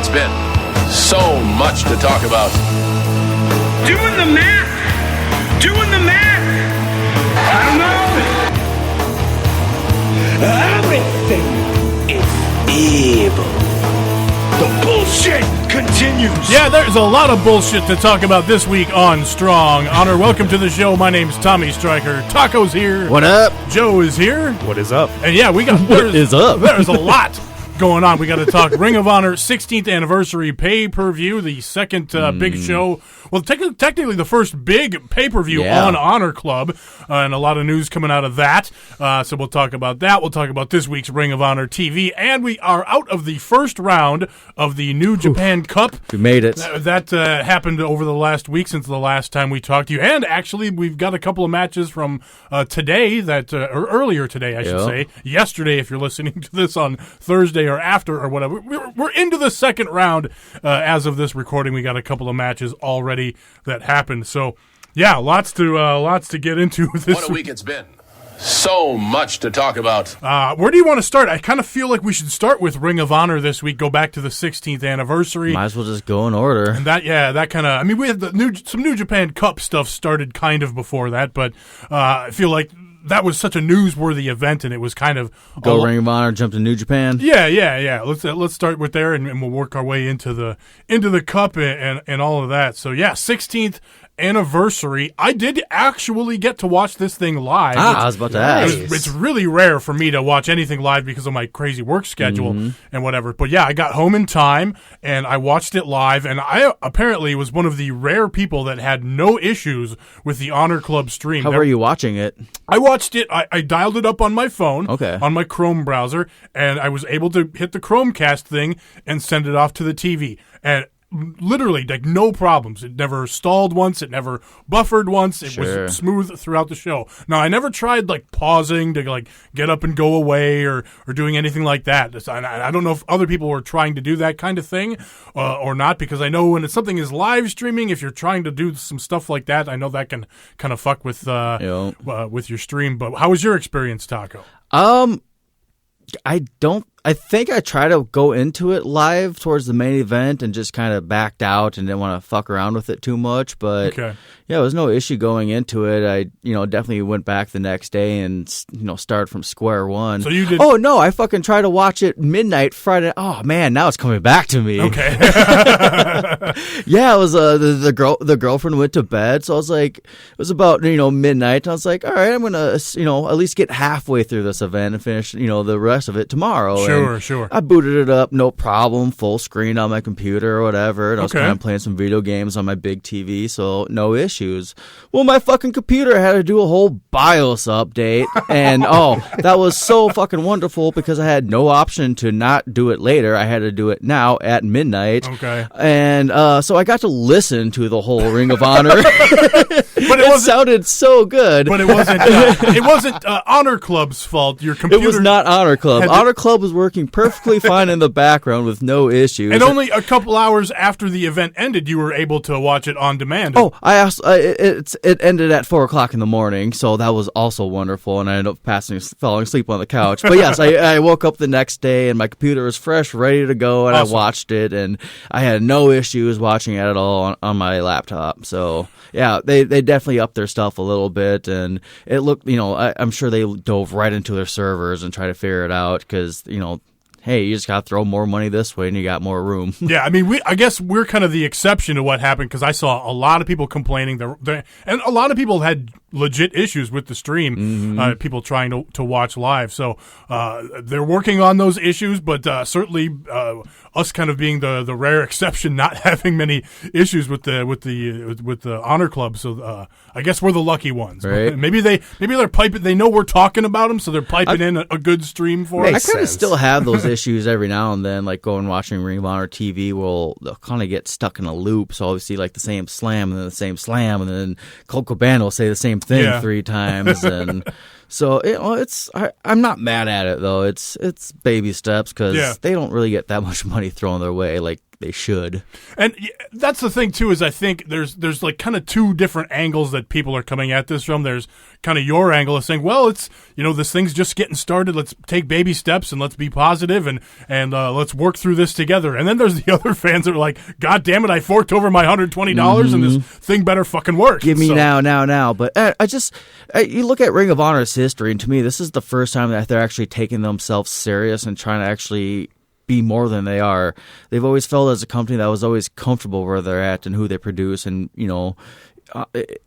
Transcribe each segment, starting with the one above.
it's been. So much to talk about. Doing the math. I don't know. Everything is evil. The bullshit continues. Yeah, there's a lot of bullshit to talk about this week on Strong Honor. Welcome to the show. My name's Tommy Stryker. Taco's here. What up? Joe is here. What is up? And yeah, we got What is up? There's a lot going on. We got to talk Ring of Honor 16th Anniversary pay-per-view, the second big show. Well, technically the first big pay-per-view on Honor Club, and a lot of news coming out of that. So we'll talk about that. We'll talk about this week's Ring of Honor TV, and we are out of the first round of the New Japan Cup. We made it. That happened over the last week since the last time we talked to you. And actually, we've got a couple of matches from today, or earlier today, I should say. Yesterday, if you're listening to this on Thursday or after or whatever. We're into the second round as of this recording. We got a couple of matches already that happened. So, yeah, lots to get into this What a week it's been. So much to talk about. Where do you want to start? I kind of feel like we should start with Ring of Honor this week, go back to the 16th anniversary. Might as well just go in order. And that kind of, I mean, we had some New Japan Cup stuff started kind of before that, but I feel like that was such a newsworthy event, and it was kind of Ring of Honor, jump to New Japan. Yeah. Let's start with there, and we'll work our way into the Cup and all of that. So yeah, 16th anniversary. I did actually get to watch this thing live. I was about to ask. It's really rare for me to watch anything live because of my crazy work schedule and whatever. But yeah, I got home in time and I watched it live, and I apparently was one of the rare people that had no issues with the Honor Club stream. How were you watching it? I watched it. I dialed it up on my phone, on my Chrome browser, and I was able to hit the Chromecast thing and send it off to the TV. And literally, like, no problems. It never stalled once. It never buffered once. It was smooth throughout the show. Now, I never tried, like, pausing to, like, get up and go away or doing anything like that. I don't know if other people were trying to do that kind of thing or not, because I know when something is live streaming, if you're trying to do some stuff like that, I know that can kind of fuck with your stream. But how was your experience, Taco? I think I tried to go into it live towards the main event and just kind of backed out and didn't want to fuck around with it too much. But yeah, it was no issue going into it. I, definitely went back the next day and, started from square one. So you did? Oh no, I fucking tried to watch it midnight Friday. Oh man, now it's coming back to me. Okay. Yeah, it was the girlfriend went to bed, so I was like, it was about midnight. And I was like, all right, I'm gonna at least get halfway through this event and finish the rest of it tomorrow. Sure. I booted it up, no problem, full screen on my computer or whatever, and I was kind of playing some video games on my big TV, so no issues. Well, my fucking computer had to do a whole BIOS update, and that was so fucking wonderful because I had no option to not do it later. I had to do it now at midnight. Okay. And so I got to listen to the whole Ring of Honor. But it sounded so good. But it wasn't Honor Club's fault. Your computer. It was not Honor Club. Honor Club was working perfectly fine in the background with no issues. And only a couple hours after the event ended, you were able to watch it on demand. Oh, I asked. It ended at 4:00 in the morning, so that was also wonderful. And I ended up falling asleep on the couch. But yes, I woke up the next day and my computer was fresh, ready to go, and awesome. I watched it, and I had no issues watching it at all on my laptop. So yeah, they definitely upped their stuff a little bit, and it looked, I'm sure they dove right into their servers and tried to figure it out because, hey, you just got to throw more money this way and you got more room. Yeah, I mean, I guess we're kind of the exception to what happened because I saw a lot of people complaining, and a lot of people had legit issues with the stream, people trying to watch live. So they're working on those issues, but certainly us kind of being the rare exception, not having many issues with the Honor Club. So I guess we're the lucky ones. Right. Maybe they're piping. They know we're talking about them, so they're piping in a good stream for us. I kind of still have those issues every now and then, like going watching Ring of Honor TV. They'll kind of get stuck in a loop. So obviously, like the same slam and then the same slam, and then Colt Cabana will say the same thing 3 times, and so I'm not mad at it though. It's baby steps because they don't really get that much money thrown their way like they should. And that's the thing too, is I think there's like kind of two different angles that people are coming at this from. There's kind of your angle of saying, well, it's, this thing's just getting started. Let's take baby steps and let's be positive and let's work through this together. And then there's the other fans that are like, God damn it, I forked over my $120 and this thing better fucking work. Give me now. But you look at Ring of Honor's history, and to me, this is the first time that they're actually taking themselves serious and trying to actually be more than they are. They've always felt as a company that was always comfortable where they're at and who they produce, and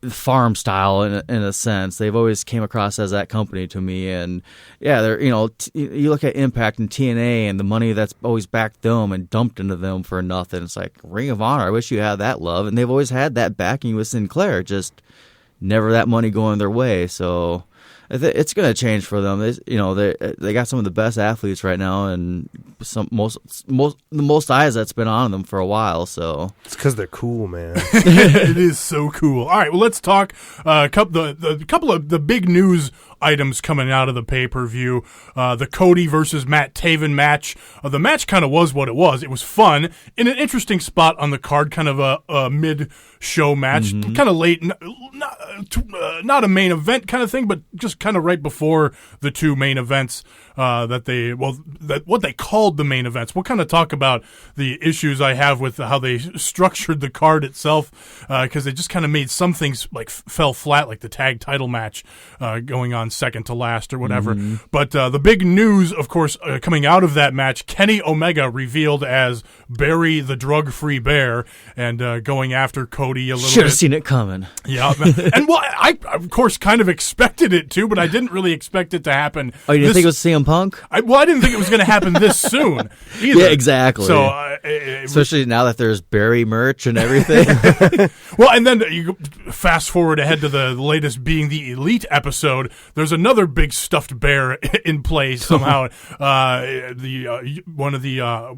farm style in a sense. They've always came across as that company to me. And yeah, they're you look at Impact and TNA and the money that's always backed them and dumped into them for nothing. It's like Ring of Honor. I wish you had that love, and they've always had that backing with Sinclair. Just never that money going their way. So it's going to change for them. They got some of the best athletes right now, and the most eyes that's been on them for a while. So it's because they're cool, man. It is so cool. All right, well, let's talk a couple of the big news items coming out of the pay-per-view. The Cody versus Matt Taven match. The match kind of was what it was. It was fun in an interesting spot on the card, kind of a mid-show match, kind of late, not a main event kind of thing, but just kind of right before the two main events what they called the main events. We'll kind of talk about the issues I have with how they structured the card itself, because they just kind of made some things like fell flat, like the tag title match going on second to last or whatever. But the big news, of course, coming out of that match, Kenny Omega revealed as Barry the Drug-Free Bear and going after Cody a little bit. Should have seen it coming. Yeah. And well, I of course kind of expected it to, but I didn't really expect it to happen. Oh, you didn't think it was CM Punk? I didn't think it was going to happen this soon either. Yeah, exactly. So, especially now that there's Barry merch and everything. Well, and then you fast forward ahead to the latest being the Elite episode. There's another big stuffed bear in play somehow. One of the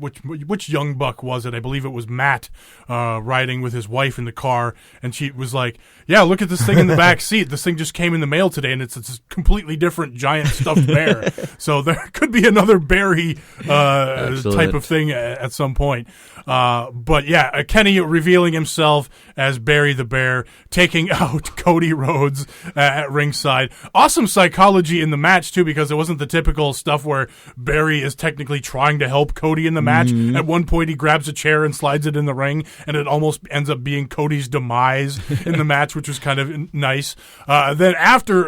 which young buck was it? I believe it was Matt riding with his wife in the car, and she was like, "Yeah, look at this thing in the back seat. This thing just came in the mail today, and it's a completely different giant stuffed bear." So there could be another Barry type of thing at some point. But yeah, Kenny revealing himself as Barry the Bear, taking out Cody Rhodes at ringside. Awesome psychology in the match, too, because it wasn't the typical stuff where Barry is technically trying to help Cody in the match. At one point, he grabs a chair and slides it in the ring, and it almost ends up being Cody's demise in the match, which was kind of nice. Then after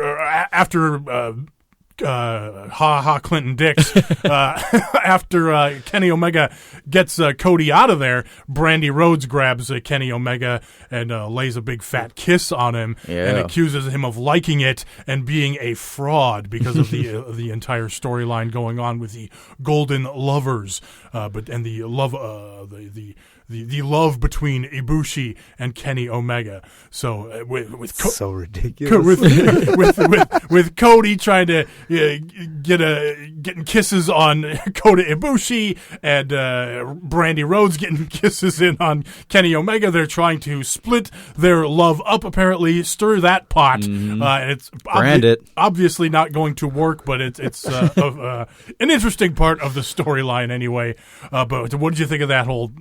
Clinton Dix. After Kenny Omega gets Cody out of there, Brandy Rhodes grabs Kenny Omega and lays a big fat kiss on him and accuses him of liking it and being a fraud because of the entire storyline going on with the Golden Lovers, the love between Ibushi and Kenny Omega. So so ridiculous. With Cody trying to getting kisses on Kota Ibushi and Brandy Rhodes getting kisses in on Kenny Omega, they're trying to split their love up. Apparently, stir that pot. And it's obviously not going to work, but it's an interesting part of the storyline anyway. But what did you think of that whole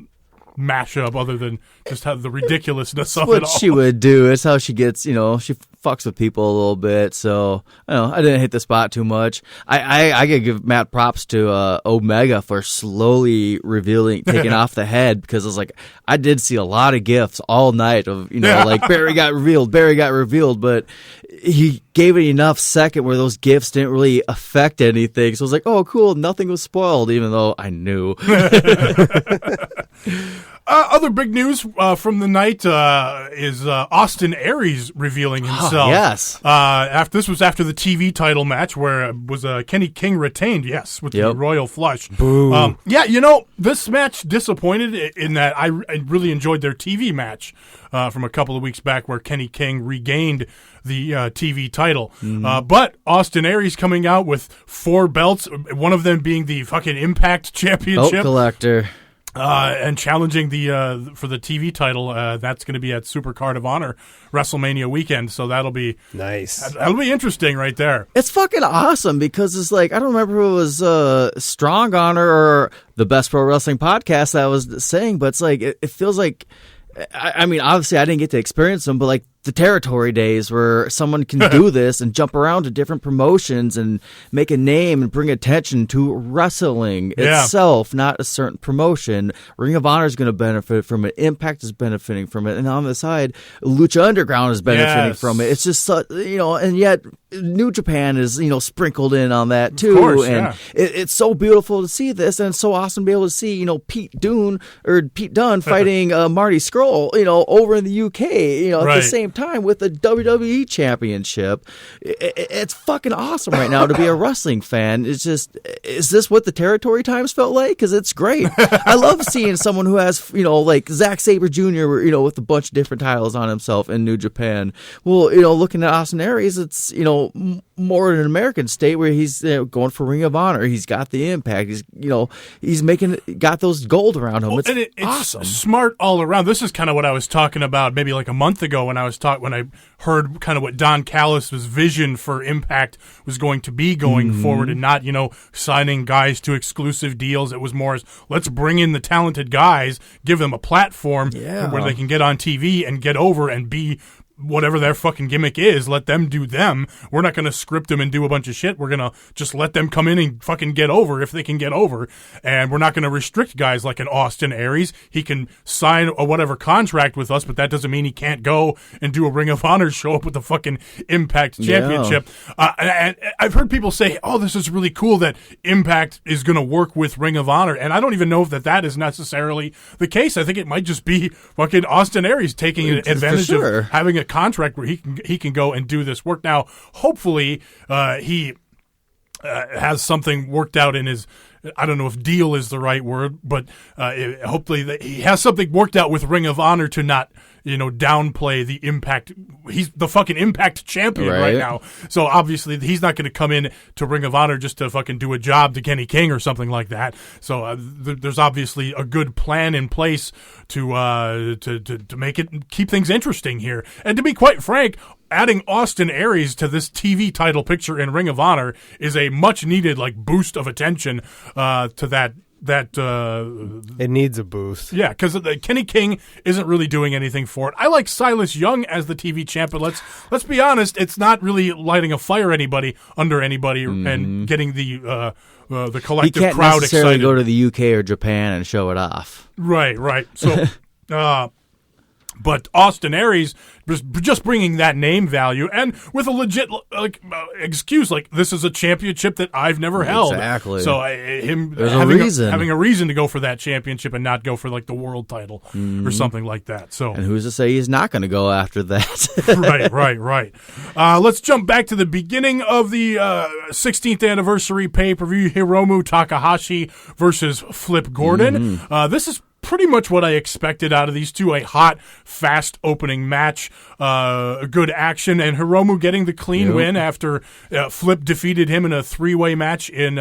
mashup, other than just have the ridiculousness of it all? What she would do. It's how she gets, she fucks with people a little bit. So, I didn't hit the spot too much. I could give Matt props to Omega for slowly revealing, taking off the head, because it was like, I did see a lot of gifs all night of, like Barry got revealed, but he gave it enough second where those gifs didn't really affect anything. So I was like, oh, cool, nothing was spoiled, even though I knew. Other big news from the night is Austin Aries revealing himself. Yes. This was after the TV title match where was Kenny King retained, with the Royal Flush. Boo. This match disappointed in that I really enjoyed their TV match from a couple of weeks back where Kenny King regained the TV title. But Austin Aries coming out with 4 belts, one of them being the fucking Impact Championship. Belt collector. And challenging the for the TV title. That's going to be at Supercard of Honor WrestleMania weekend. So that'll be Nice. That'll be interesting right there. It's fucking awesome because it's like, I don't remember who it was Strong Honor or the Best Pro Wrestling Podcast that I was saying, but it's like, it feels like, I mean, obviously I didn't get to experience them, but like the territory days where someone can do this and jump around to different promotions and make a name and bring attention to wrestling itself, not a certain promotion. Ring of Honor is going to benefit from it. Impact is benefiting from it. And on the side, Lucha Underground is benefiting from it. It's just, and yet New Japan is, sprinkled in on that too. Of course, and it's so beautiful to see this. And it's so awesome to be able to see, Pete Dunne fighting Marty Scurll, over in the UK, at the same time with the WWE Championship. It's fucking awesome right now to be a wrestling fan. It's just, is this what the territory times felt like? Because it's great. I love seeing someone who has, like Zack Sabre Jr., with a bunch of different titles on himself in New Japan. Well, looking at Austin Aries, it's, more in an American state where he's going for Ring of Honor. He's got the Impact. He's got those gold around him. Well, it's awesome. awesome. Smart all around. This is kind of what I was talking about maybe like a month ago when I heard kind of what Don Callis' vision for Impact was going to be going forward, and not, signing guys to exclusive deals. It was more as, let's bring in the talented guys, give them a platform where they can get on TV and get over and be whatever their fucking gimmick is. Let them do them. We're not going to script them and do a bunch of shit. We're going to just let them come in and fucking get over if they can get over. And we're not going to restrict guys like an Austin Aries. He can sign a whatever contract with us, but that doesn't mean he can't go and do a Ring of Honor show up with the fucking Impact Championship. And I've heard people say, oh, this is really cool that Impact is going to work with Ring of Honor. And I don't even know if that is necessarily the case. I think it might just be fucking Austin Aries taking advantage of having a contract where he can go and do this work. Now, hopefully, he has something worked out in his, I don't know if deal is the right word, but hopefully that he has something worked out with Ring of Honor to not, downplay the Impact. He's the fucking Impact champion right now. So obviously he's not going to come in to Ring of Honor just to fucking do a job to Kenny King or something like that. So there's obviously a good plan in place to make it, keep things interesting here. And to be quite frank, adding Austin Aries to this TV title picture in Ring of Honor is a much needed boost of attention to that it needs a boost. Yeah, because Kenny King isn't really doing anything for it. I like Silas Young as the TV champ, but let's be honest, it's not really lighting a fire under anybody and getting the collective crowd excited. He can't necessarily go to the UK or Japan and show it off. Right. So, but Austin Aries just bringing that name value and with a legit excuse, this is a championship that I've never held. Exactly. So having a reason to go for that championship and not go for the world title or something like that. So, and who's to say he's not going to go after that? Right. Let's jump back to the beginning of the 16th anniversary pay-per-view. Hiromu Takahashi versus Flip Gordon. This is pretty much what I expected out of these two. A hot, fast opening match, good action, and Hiromu getting the clean win after Flip defeated him in a three-way match in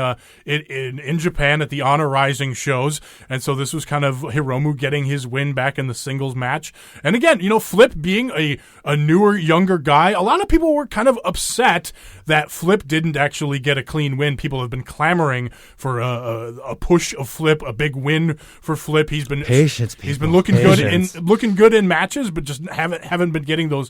Japan at the Honor Rising shows. And so this was kind of Hiromu getting his win back in the singles match. And again, Flip being a newer, younger guy, a lot of people were kind of upset that Flip didn't actually get a clean win. People have been clamoring for a push of Flip, a big win for Flip. He's been looking good in matches, but just haven't been getting those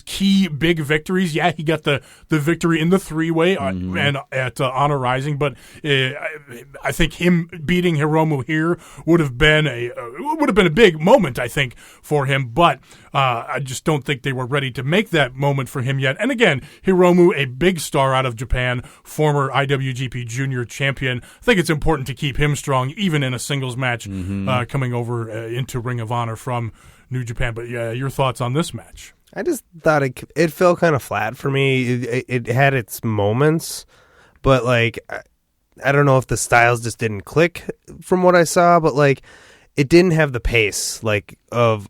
key big victories. Yeah, he got the victory in the three-way and at Honor Rising, but I think him beating Hiromu here would have been a big moment, I think, for him. But I just don't think they were ready to make that moment for him yet. And again, Hiromu, a big star out of Japan, former IWGP Junior champion. I think it's important to keep him strong, even in a singles match coming over into Ring of Honor from New Japan. But yeah, your thoughts on this match? I just thought it fell kind of flat for me. It had its moments, but I don't know if the styles just didn't click from what I saw, but it didn't have the pace of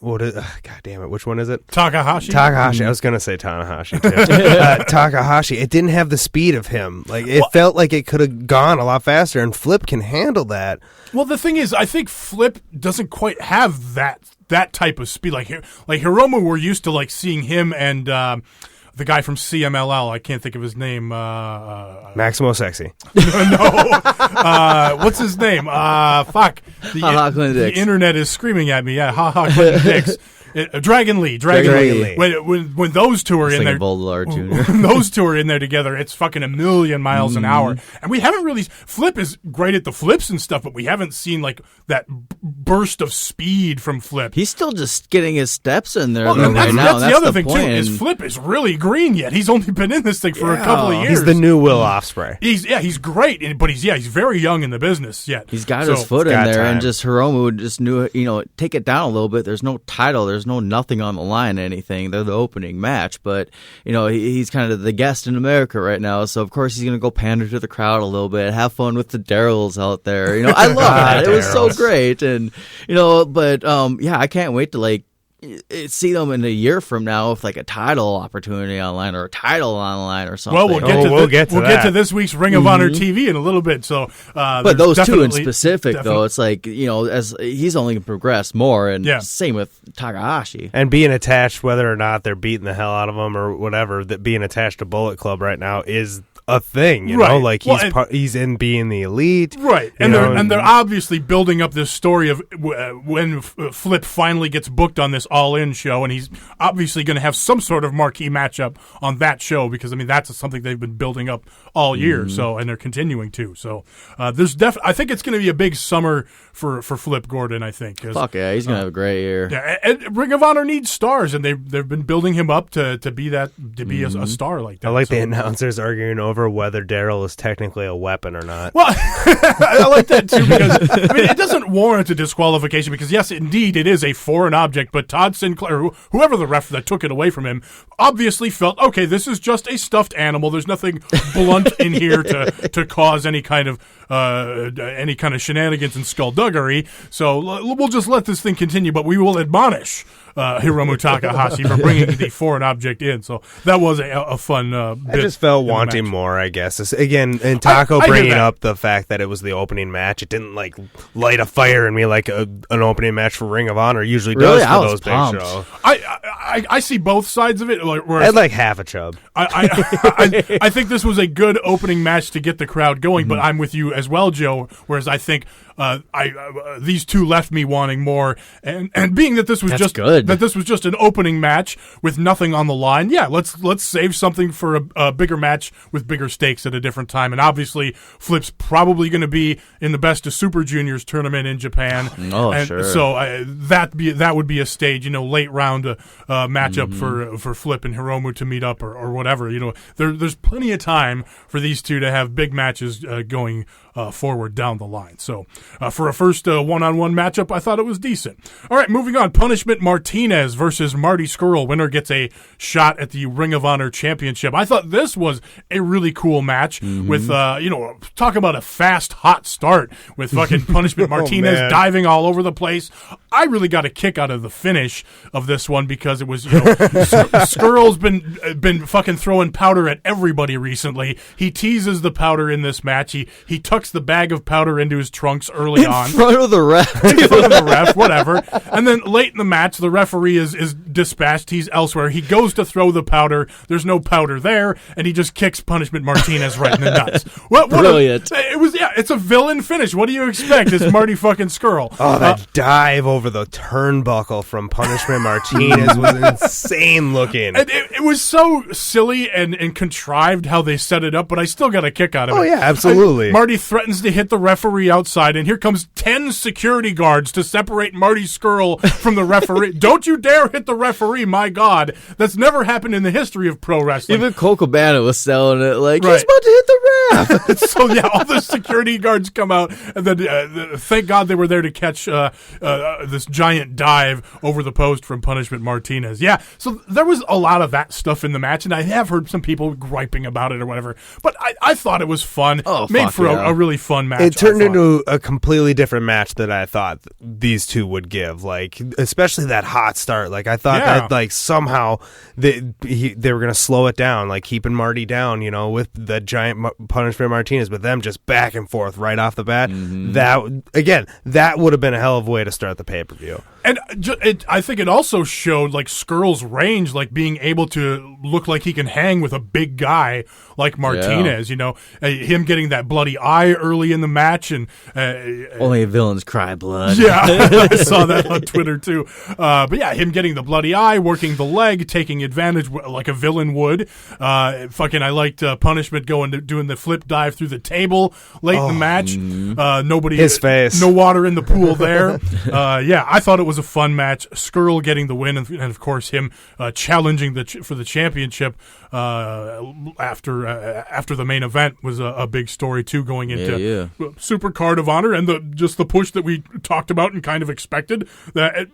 what is? God damn it! Which one is it? Takahashi. I was gonna say Tanahashi too. Takahashi. It didn't have the speed of him. Like it felt like it could have gone a lot faster, and Flip can handle that. Well, the thing is, I think Flip doesn't quite have that type of speed. Like Hiromu, we're used to like seeing him and the guy from CMLL. I can't think of his name. Maximo Sexy. No. What's his name? Fuck. The internet is screaming at me. Yeah, Clinton Dix. Dragon Lee. When those two are in there, when those two are in there together, it's fucking a million miles an hour. And we haven't really. Flip is great at the flips and stuff, but we haven't seen like that burst of speed from Flip. He's still just getting his steps in there right now. That's the other thing too. Is Flip is really green yet. He's only been in this thing for a couple of years. He's the new Will Ospreay. He's great, but he's very young in the business yet. He's got his foot in there, and just Hiromu just knew, take it down a little bit. There's no title. There's no nothing on the line, anything. They're the opening match, but he's kind of the guest in America right now, so of course he's going to go pander to the crowd a little bit, have fun with the Darryls out there. I love that. It was so great, and I can't wait to see them in a year from now with like a title opportunity online or a title online or something. Well, we'll get to this week's Ring of Honor TV in a little bit. So, but those two in specific, though, it's like as he's only progressed more, and same with Takahashi. And being attached, whether or not they're beating the hell out of him or whatever, that being attached to Bullet Club right now is a thing, you know, like he's in being the elite, right? And they're obviously building up this story of when Flip finally gets booked on this All In show, and he's obviously going to have some sort of marquee matchup on that show because that's something they've been building up all year. So, and they're continuing to. So, there's I think it's going to be a big summer for Flip Gordon. I think. Fuck yeah, he's going to have a great year. Yeah, and Ring of Honor needs stars, and they've been building him up to be a star like that. I like the announcers arguing over whether Darryl is technically a weapon or not. Well, I like that too because it doesn't warrant a disqualification because yes, indeed, it is a foreign object. But Todd Sinclair, whoever the ref that took it away from him, obviously felt okay. This is just a stuffed animal. There's nothing blunt in here to cause any kind of shenanigans and skullduggery. So we'll just let this thing continue. But we will admonish Hiromu Takahashi for bringing the foreign object in. So that was a fun bit. I just felt wanting more, I guess. Again, and Taco bringing up the fact that it was the opening match, it didn't like light a fire in me like an opening match for Ring of Honor usually does for those big shows. I see both sides of it. I had like half a chub. I think this was a good opening match to get the crowd going, but I'm with you as well, Joe. Whereas I think these two left me wanting more, and being that this was just an opening match with nothing on the line. Yeah, let's save something for a bigger match with bigger stakes at a different time. And obviously, Flip's probably going to be in the Best of Super Juniors tournament in Japan. Sure. So that would be a stage, late round matchup for Flip and Hiromu to meet up or whatever. There's plenty of time for these two to have big matches going forward down the line. So for a first one-on-one matchup, I thought it was decent. All right, moving on. Punishment Martinez versus Marty Scurll. Winner gets a shot at the Ring of Honor Championship. I thought this was a really cool match with, talk about a fast, hot start with fucking Punishment Martinez diving all over the place. I really got a kick out of the finish of this one because it was, Scurll's been fucking throwing powder at everybody recently. He teases the powder in this match. He tucks the bag of powder into his trunks early on. In front of the ref. In front of the ref, whatever. And then late in the match, the referee is dispatched. He's elsewhere. He goes to throw the powder. There's no powder there, and he just kicks Punishment Martinez right in the nuts. Brilliant. It's a villain finish. What do you expect? It's Marty fucking Scurll. Oh, that dive over the turnbuckle from Punishment Martinez was insane looking. It was so silly and contrived how they set it up, but I still got a kick out of it. Oh, yeah, absolutely. Marty threatens to hit the referee outside, and here comes 10 security guards to separate Marty Scurll from the referee. Don't you dare hit the referee, my God. That's never happened in the history of pro wrestling. Even Cole Cabana was selling it like, he's about to hit the ref. So, yeah, all the security guards come out, and then thank God they were there to catch this giant dive over the post from Punishment Martinez. Yeah, so there was a lot of that stuff in the match, and I have heard some people griping about it or whatever, but I thought it was fun. Oh, made fuck for yeah. a really fun match. It turned into a completely different match that I thought these two would give. Like, especially that hot start. Like, I thought that like somehow they were going to slow it down, like keeping Marty down, you know, with the giant punishment Martinez, but them just back and forth right off the bat. That would have been a hell of a way to start the pay-per-view. And I think it also showed like Scurll's range, like being able to look like he can hang with a big guy like Martinez. You know, him getting that bloody eye early in the match, and only villains cry blood. Yeah, I saw that on Twitter too. But yeah, him getting the bloody eye, working the leg, taking advantage like a villain would. I liked Punishment doing the flip dive through the table late in the match. His face, no water in the pool there. I thought it was a fun match. Scurll getting the win, and of course him challenging for the championship after the main event was a big story too, going into Super Card of Honor, and the push that we talked about and kind of expected. That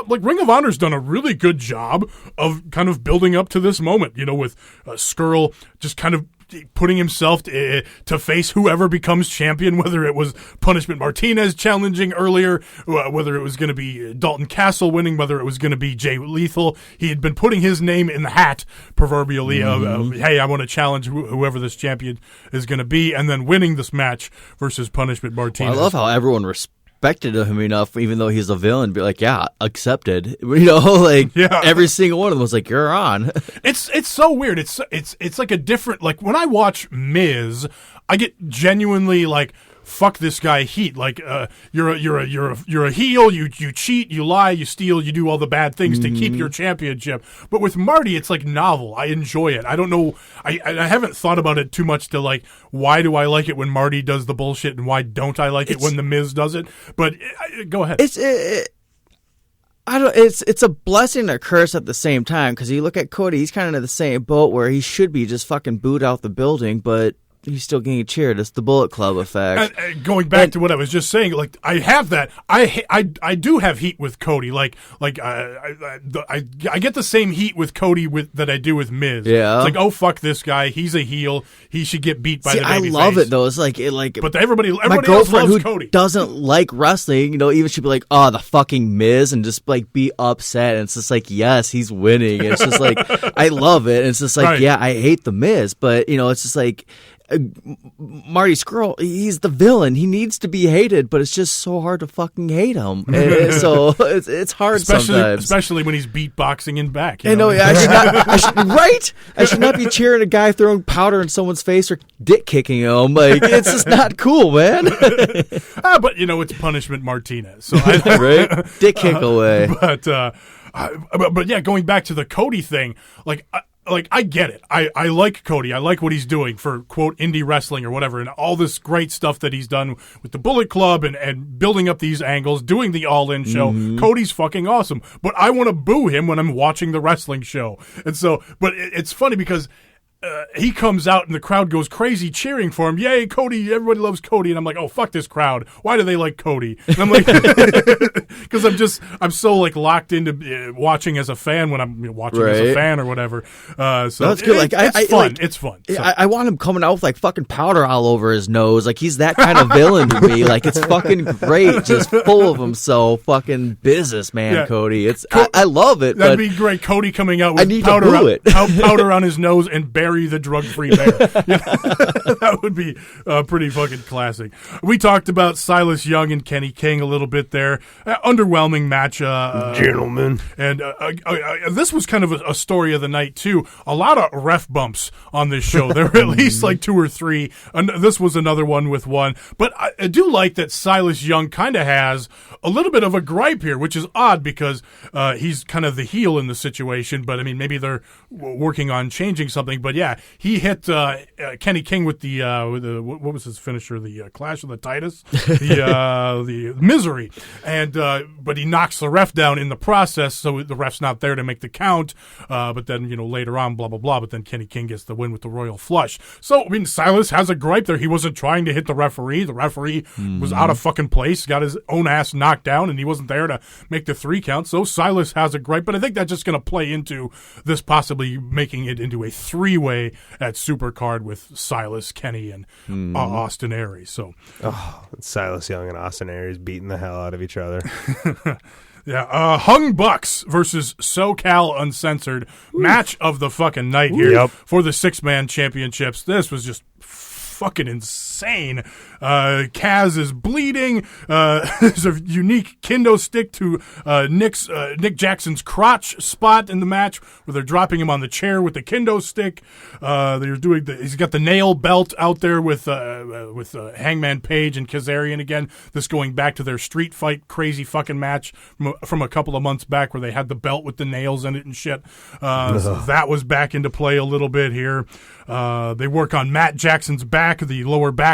Ring of Honor's done a really good job of kind of building up to this moment, you know, with Scurll just kind of putting himself to face whoever becomes champion, whether it was Punishment Martinez challenging earlier, whether it was going to be Dalton Castle winning, whether it was going to be Jay Lethal. He had been putting his name in the hat, proverbially, hey, I want to challenge whoever this champion is going to be, and then winning this match versus Punishment Martinez. Well, I love how everyone respected him enough, even though he's a villain, be like, yeah, accepted. You know, like every single one of them was like, you're on. It's so weird. It's like a different, like when I watch Miz, I get genuinely like, fuck this guy heat. Like you're a heel, you cheat, you lie, you steal, you do all the bad things to keep your championship. But with Marty, it's like novel. I enjoy it. I don't know, I haven't thought about it too much to like, why do I like it when Marty does the bullshit and why don't I like it when the Miz does it? But go ahead. It's a blessing and a curse at the same time, because you look at Cody, he's kind of in the same boat where he should be just fucking booed out the building, but he's still getting cheered. It's the Bullet Club effect. Going back to what I was just saying, like I have that. I do have heat with Cody. I get the same heat with Cody that I do with Miz. Yeah. It's like, oh fuck this guy. He's a heel. He should get beat by the babyface. I love it though. It's like But everybody my else girlfriend loves who Cody. doesn't like wrestling, you know, even she'd be like, oh, the fucking Miz, and just like be upset. And it's just like, yes, he's winning. And it's just like, I love it. And it's just like, right. Yeah, I hate the Miz, but you know, it's just like, Marty Scurll, he's the villain. He needs to be hated, but it's just so hard to fucking hate him. And so it's hard sometimes, especially when he's beatboxing in back. I know. I should not be cheering a guy throwing powder in someone's face or dick kicking him. Like, it's just not cool, man. But you know, it's Punishment Martinez, so right? Dick kick away. But yeah, going back to the Cody thing, I get it. I like Cody. I like what he's doing for, quote, indie wrestling or whatever, and all this great stuff that he's done with the Bullet Club and building up these angles, doing the All-In show. Cody's fucking awesome. But I want to boo him when I'm watching the wrestling show. And so, but it's funny because he comes out and the crowd goes crazy cheering for him. Yay, Cody. Everybody loves Cody. And I'm like, oh, fuck this crowd. Why do they like Cody? And I'm like, because I'm so like locked into watching as a fan when I'm watching as a fan or whatever. So that's good. It's fun. It's fun. So. I want him coming out with like fucking powder all over his nose. Like, he's that kind of villain to me. Like, it's fucking great. Just full of himself. Fucking businessman, Cody. I love it. That'd be great. Cody coming out with powder on his nose and bury the drug-free bear. That would be pretty fucking classic. We talked about Silas Young and Kenny King a little bit there. Underwhelming match, gentlemen. And this was kind of a story of the night too. A lot of ref bumps on this show. There were at least like 2 or 3. And this was another one with one. But I do like that Silas Young kind of has a little bit of a gripe here, which is odd because he's kind of the heel in the situation. But I mean, maybe they're working on changing something. But yeah, he hit Kenny King with the what was his finisher? The Clash of the Titus, the Misery, and but he knocks the ref down in the process, so the ref's not there to make the count. But then later on, blah blah blah. But then Kenny King gets the win with the Royal Flush. So I mean, Silas has a gripe there. He wasn't trying to hit the referee. The referee was out of fucking place, got his own ass knocked down, and he wasn't there to make the 3 count. So Silas has a gripe, but I think that's just going to play into this possibly making it into a 3-way three-way at Supercard with Silas, Kenny, and Austin Aries. So, Silas Young and Austin Aries beating the hell out of each other. yeah, Hung Bucks versus SoCal Uncensored. Match of the fucking night here for the 6-man championships. This was just fucking insane. Kaz is bleeding. There's a unique kendo stick to Nick Jackson's crotch spot in the match where they're dropping him on the chair with the kendo stick. They're doing he's got the nail belt out there with Hangman Page and Kazarian again. This going back to their street fight crazy fucking match from a couple of months back where they had the belt with the nails in it and shit. So that was back into play a little bit here. They work on Matt Jackson's back, the lower back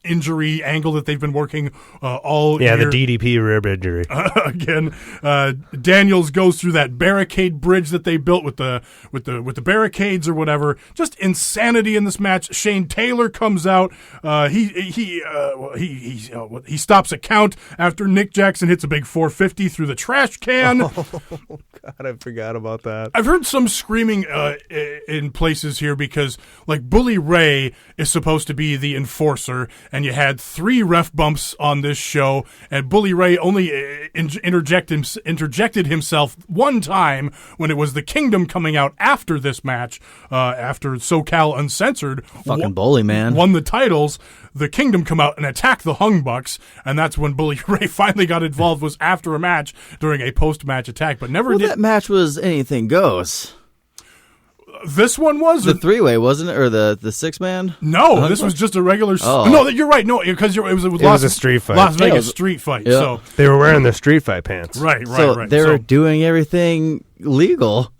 injury angle that they've been working all year. The DDP rib injury. Again, Daniels goes through that barricade bridge that they built with the barricades or whatever. Just insanity in this match. Shane Taylor comes out. He stops a count after Nick Jackson hits a big 450 through the trash can. Oh, God, I forgot about that. I've heard some screaming in places here because, like, Bully Ray is supposed to be the enforcer, and you had 3 ref bumps on this show, and Bully Ray only interjected himself one time when it was the Kingdom coming out after this match, after SoCal Uncensored Fucking Bully, man. won the titles. The Kingdom come out and attack the Hung Bucks, and that's when Bully Ray finally got involved, was after a match during a post-match attack, but never did. That match was anything goes. This one was The 3-way, wasn't it? Or the 6-man? No, this was just a regular. Oh. No, you're right. No, because it was a street fight. Las Vegas street fight. Yeah. So They were wearing their street fight pants. right. So they're doing everything legal.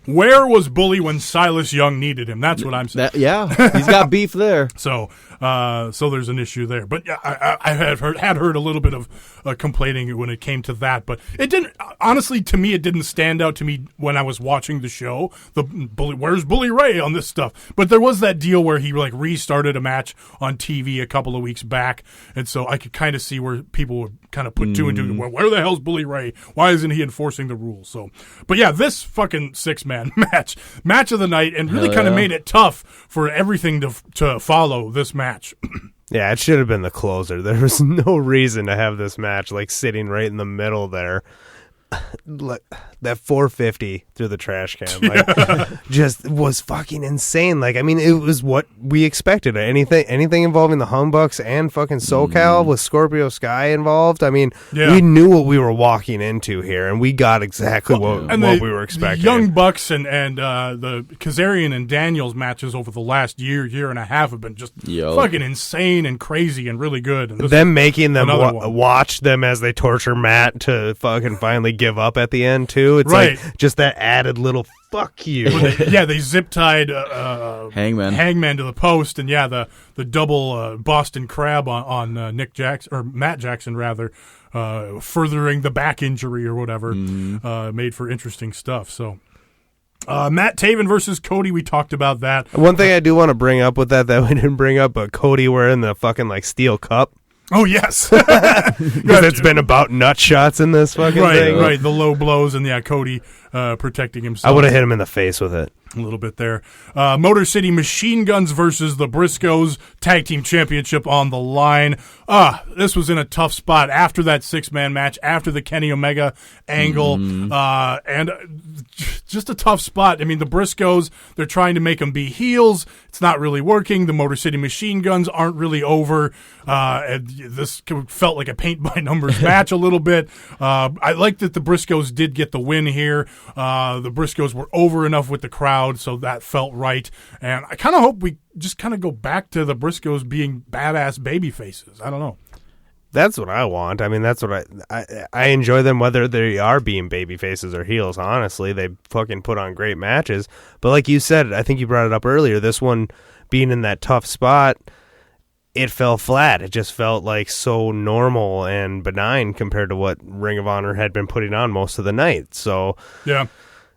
Where was Bully when Silas Young needed him? That's what I'm saying. He's got beef there. So there's an issue there. But yeah, I had heard a little bit of complaining when it came to that, but it didn't. Honestly, to me, it didn't stand out to me when I was watching the show. Where's Bully Ray on this stuff? But there was that deal where he like restarted a match on TV a couple of weeks back, and so I could kind of see where people would kind of put two and two. Well, where the hell's Bully Ray? Why isn't he enforcing the rules? So, but yeah, this fucking 6-man match of the night, and really kind of made it tough for everything to follow this match. Yeah, it should have been the closer. There was no reason to have this match like sitting right in the middle there. That 450 through the trash can, just was fucking insane. Like, I mean, it was what we expected. Anything involving the Humbucks and fucking SoCal with Scorpio Sky involved. I mean, we knew what we were walking into here, and we got exactly what we were expecting. The Young Bucks and the Kazarian and Daniels matches over the last year and a half have been just fucking insane and crazy and really good. And them making them watch them as they torture Matt to fucking finally give up at the end too. It's like just that added little fuck you. They zip tied Hangman to the post, and the double Boston Crab on Nick Jackson, or Matt Jackson rather, furthering the back injury or whatever, made for interesting stuff. So Matt Taven versus Cody, we talked about that. One thing I do want to bring up with that we didn't bring up, but Cody wearing the fucking like steel cup. Oh, yes. Because it's been about nut shots in this fucking thing. Right, the low blows, and Cody protecting himself. I would have hit him in the face with it. A little bit there. Motor City Machine Guns versus the Briscoes, Tag Team Championship on the line. This was in a tough spot after that 6-man match, after the Kenny Omega angle, and just a tough spot. I mean, the Briscoes, they're trying to make them be heels. It's not really working. The Motor City Machine Guns aren't really over. And this felt like a paint-by-numbers match a little bit. I like that the Briscoes did get the win here. The Briscoes were over enough with the crowd, so that felt right. And I kind of hope we just kind of go back to the Briscoes being badass baby faces. I don't know. That's what I want. I mean, that's what I enjoy them, whether they are being baby faces or heels. Honestly, they fucking put on great matches. But like you said, I think you brought it up earlier, this one being in that tough spot, it fell flat. It just felt like so normal and benign compared to what Ring of Honor had been putting on most of the night. So, yeah.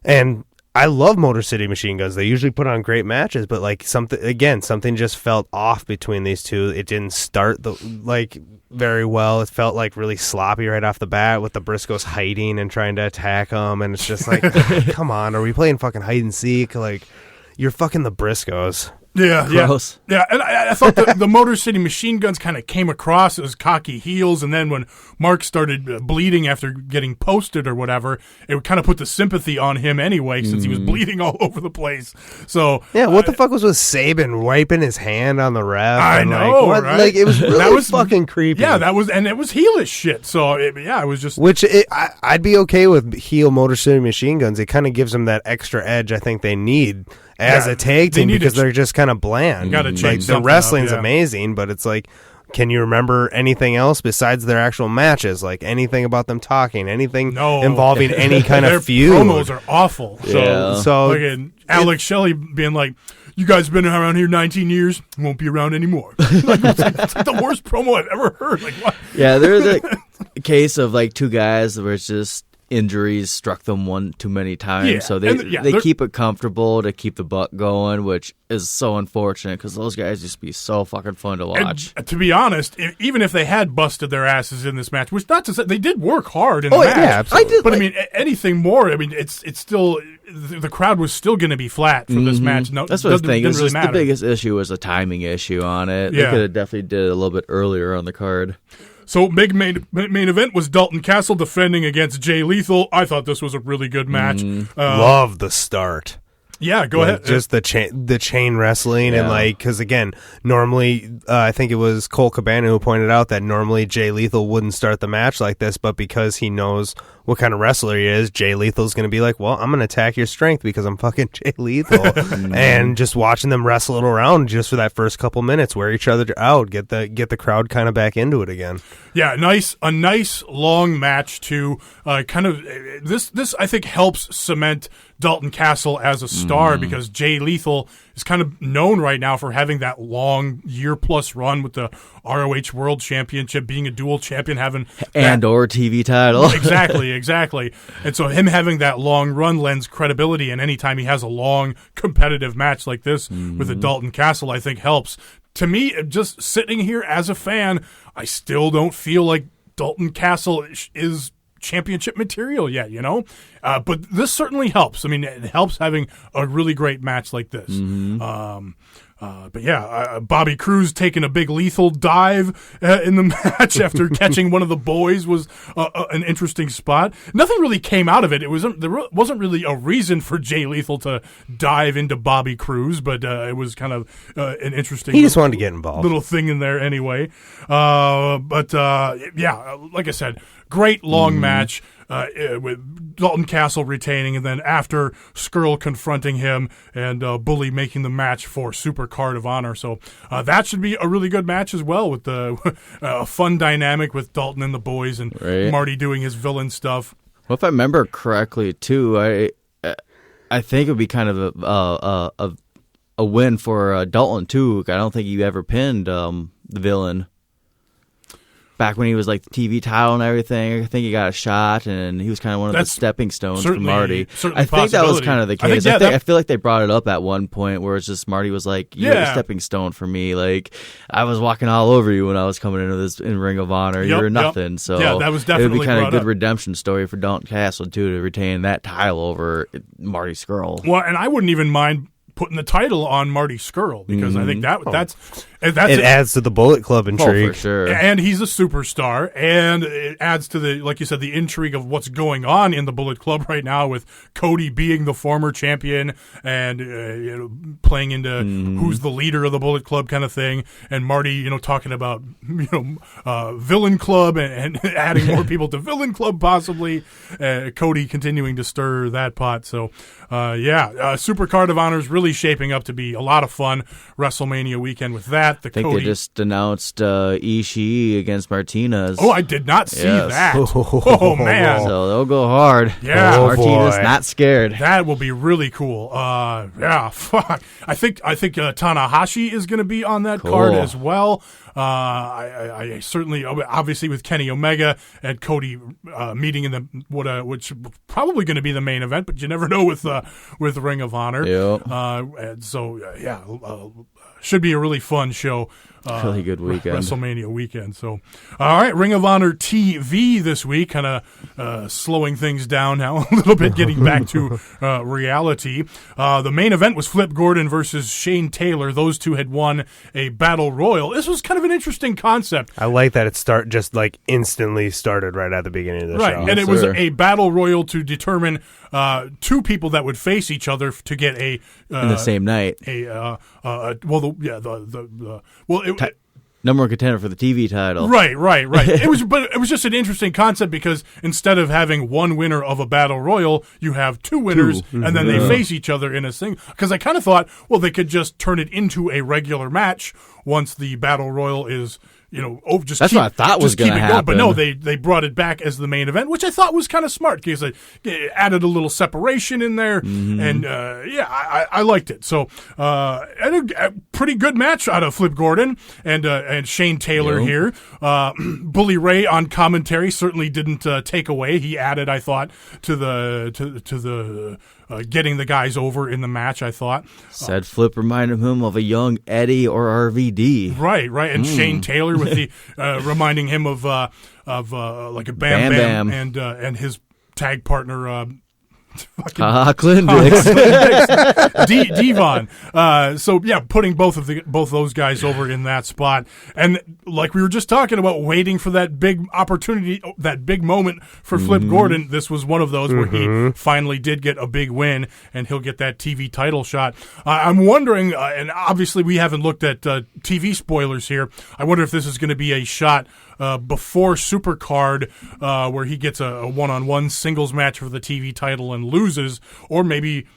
And I love Motor City Machine Guns. They usually put on great matches, but like something just felt off between these two. It didn't start very well. It felt like really sloppy right off the bat with the Briscoes hiding and trying to attack them, and it's just like, come on, are we playing fucking hide and seek? Like, you're fucking the Briscoes. Yeah, Gross. yeah. And I thought the Motor City Machine Guns kind of came across as cocky heels, and then when Mark started bleeding after getting posted or whatever, it would kind of put the sympathy on him anyway, since he was bleeding all over the place. So yeah, what the fuck was with Sabre wiping his hand on the ref? I know, like, right? Like, it was really that was fucking creepy. Yeah, it was heelish shit. So it was just I'd be okay with heel Motor City Machine Guns. It kind of gives them that extra edge I think they need as a tag team, because they're just kind of bland. Gotta change the wrestling's up, yeah. amazing, but it's like, can you remember anything else besides their actual matches? Like anything about them talking, anything involving any kind their of feud? Promos are awful. So like Alex Shelley being like, "You guys been around here 19 years, won't be around anymore." It's like the worst promo I've ever heard. Like what? Yeah, there's a case of like two guys where it's just injuries struck them one too many times, Yeah, so they keep it comfortable to keep the buck going, which is so unfortunate because those guys used to be so fucking fun to watch. And, to be honest, even if they had busted their asses in this match, which not to say they did work hard in the match, yeah, absolutely. but I mean anything more. I mean it's still the crowd was still going to be flat for this match. No, That's what I was thinking. It was really just matter. the biggest issue was a timing issue on it. Yeah. They could have definitely did it a little bit earlier on the card. So big main event was Dalton Castle defending against Jay Lethal. I thought this was a really good match. Love the start. Yeah, go ahead. Just the chain wrestling and like, because again, normally I think it was Cole Cabana who pointed out that normally Jay Lethal wouldn't start the match like this, but because he knows what kind of wrestler he is, Jay Lethal's going to be like, well, I'm going to attack your strength because I'm fucking Jay Lethal. And just watching them wrestle it around just for that first couple minutes, wear each other out, get the crowd kind of back into it again. Yeah, a nice long match to kind of this I think helps cement Dalton Castle as a star because Jay Lethal is kind of known right now for having that long year-plus run with the ROH World Championship, being a dual champion, having or TV title. Exactly. And so him having that long run lends credibility, and anytime he has a long competitive match like this with a Dalton Castle, I think helps. To me, just sitting here as a fan, I still don't feel like Dalton Castle is championship material yet, but this certainly helps. I mean, it helps having a really great match like this. But yeah, Bobby Cruz taking a big Lethal dive in the match after catching one of the boys was an interesting spot. Nothing really came out of it. There wasn't really a reason for Jay Lethal to dive into Bobby Cruz, but it was kind of an interesting. He just wanted to get involved. Little thing in there anyway. But yeah, like I said, great long match. With Dalton Castle retaining, and then after Scurll confronting him and Bully making the match for Super Card of Honor. So that should be a really good match as well, with the fun dynamic with Dalton and the boys and Marty doing his villain stuff. Well, if I remember correctly, too, I think it would be kind of a win for Dalton too. I don't think he ever pinned the villain. Back when he was like the TV title and everything, I think he got a shot, and he was kind of one of the stepping stones for Marty. I think that was kind of the case. I feel like they brought it up at one point where it's just Marty was like, "You're a stepping stone for me. Like I was walking all over you when I was coming into this in Ring of Honor. You're nothing." So that was definitely it would be kind of a good up. redemption story for Dalton Castle too to retain that title over Marty Scurll. Well, and I wouldn't even mind putting the title on Marty Scurll because I think that's it adds to the Bullet Club intrigue. For sure. And he's a superstar, and it adds to the, like you said, the intrigue of what's going on in the Bullet Club right now with Cody being the former champion and playing into who's the leader of the Bullet Club kind of thing, and Marty talking about Villain Club and adding more people to Villain Club possibly. Cody continuing to stir that pot. So Super Card of Honor is really shaping up to be a lot of fun. WrestleMania weekend with that. I think they just announced Ishii against Martinez. Oh, I did not see that. Oh, man. So they'll go hard. Yeah. Martinez not scared. That will be really cool. Fuck. I think Tanahashi is going to be on that card as well. I certainly, obviously, with Kenny Omega and Cody meeting in the which probably going to be the main event, but you never know with Ring of Honor. Yeah. And so should be a really fun show. Really good weekend. WrestleMania weekend. So, all right, Ring of Honor TV this week, kind of slowing things down now a little bit, getting back to reality. The main event was Flip Gordon versus Shane Taylor. Those two had won a battle royal. This was kind of an interesting concept. I like that it just like instantly started right at the beginning of the show. Right, and it was a battle royal to determine two people that would face each other to get a in the same night. Number one contender for the TV title. Right. It was just an interesting concept because instead of having one winner of a battle royal, you have two winners, and then they face each other in a single. Because I kind of thought, well, they could just turn it into a regular match once the battle royal is. Just that's what I thought was going to happen. But no, they brought it back as the main event, which I thought was kind of smart because they added a little separation in there, and I liked it. So, a pretty good match out of Flip Gordon and Shane Taylor here. Bully Ray on commentary certainly didn't take away. He added, I thought, to the getting the guys over in the match. I thought said Flip reminded him of a young Eddie or RVD. Right, and Shane Taylor with the reminding him of like a Bam Bam. And his tag partner. Clindix. Devon. So yeah, putting both those guys over in that spot, and like we were just talking about, waiting for that big opportunity, that big moment for Flip Gordon. This was one of those where he finally did get a big win, and he'll get that TV title shot. I'm wondering, and obviously we haven't looked at TV spoilers here. I wonder if this is going to be a shot before Supercard, where he gets a one-on-one singles match for the TV title and loses, or maybe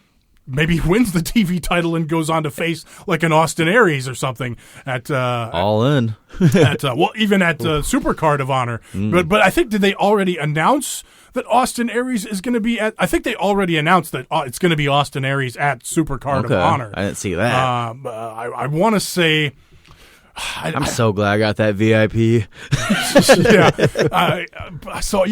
wins the TV title and goes on to face like an Austin Aries or something at All In even at Supercard of Honor. But I think, did they already announce that Austin Aries is going to be at? I think they already announced that it's going to be Austin Aries at Supercard of Honor. I didn't see that. I want to say. I'm so glad I got that VIP.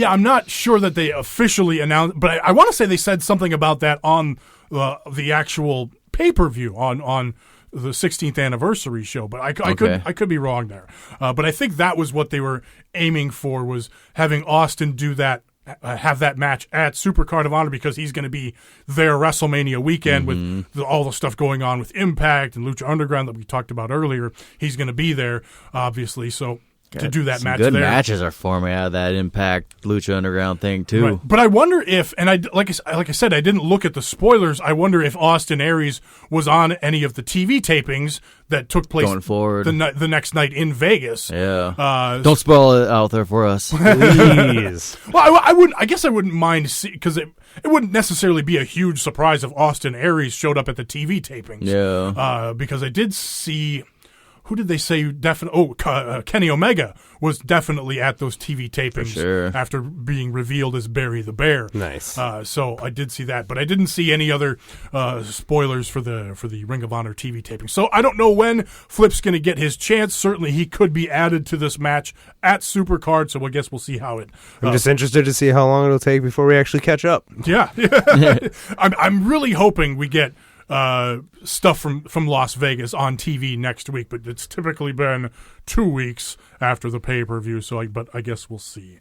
I'm not sure that they officially announced, but I want to say they said something about that on the actual pay-per-view on the 16th anniversary show. But I could be wrong there. But I think that was what they were aiming for, was having Austin do that. Have that match at Supercard of Honor, because he's going to be there WrestleMania weekend with all the stuff going on with Impact and Lucha Underground that we talked about earlier. He's going to be there, obviously. So to do that match good there. Matches are forming out of that Impact Lucha Underground thing too. Right. But I wonder if, and like I said, I didn't look at the spoilers. I wonder if Austin Aries was on any of the TV tapings that took place going forward the next night in Vegas. Yeah. Don't spoil it out there for us, please. Well, I guess I wouldn't mind, because it wouldn't necessarily be a huge surprise if Austin Aries showed up at the TV tapings. Yeah. Because I did see. Who did they say Kenny Omega was definitely at those TV tapings after being revealed as Barry the Bear. Nice. So I did see that, but I didn't see any other spoilers for the Ring of Honor TV taping. So I don't know when Flip's going to get his chance. Certainly he could be added to this match at Supercard, so I guess we'll see how it... I'm just interested to see how long it'll take before we actually catch up. Yeah. I'm really hoping we get stuff from Las Vegas on TV next week, but it's typically been 2 weeks after the pay-per-view, but I guess we'll see.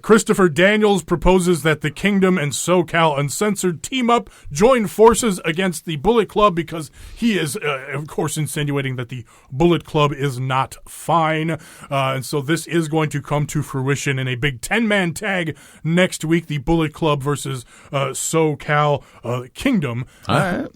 Christopher Daniels proposes that the Kingdom and SoCal Uncensored team up, join forces against the Bullet Club, because he is, of course, insinuating that the Bullet Club is not fine. And so this is going to come to fruition in a big 10-man tag next week, the Bullet Club versus SoCal Kingdom. All right.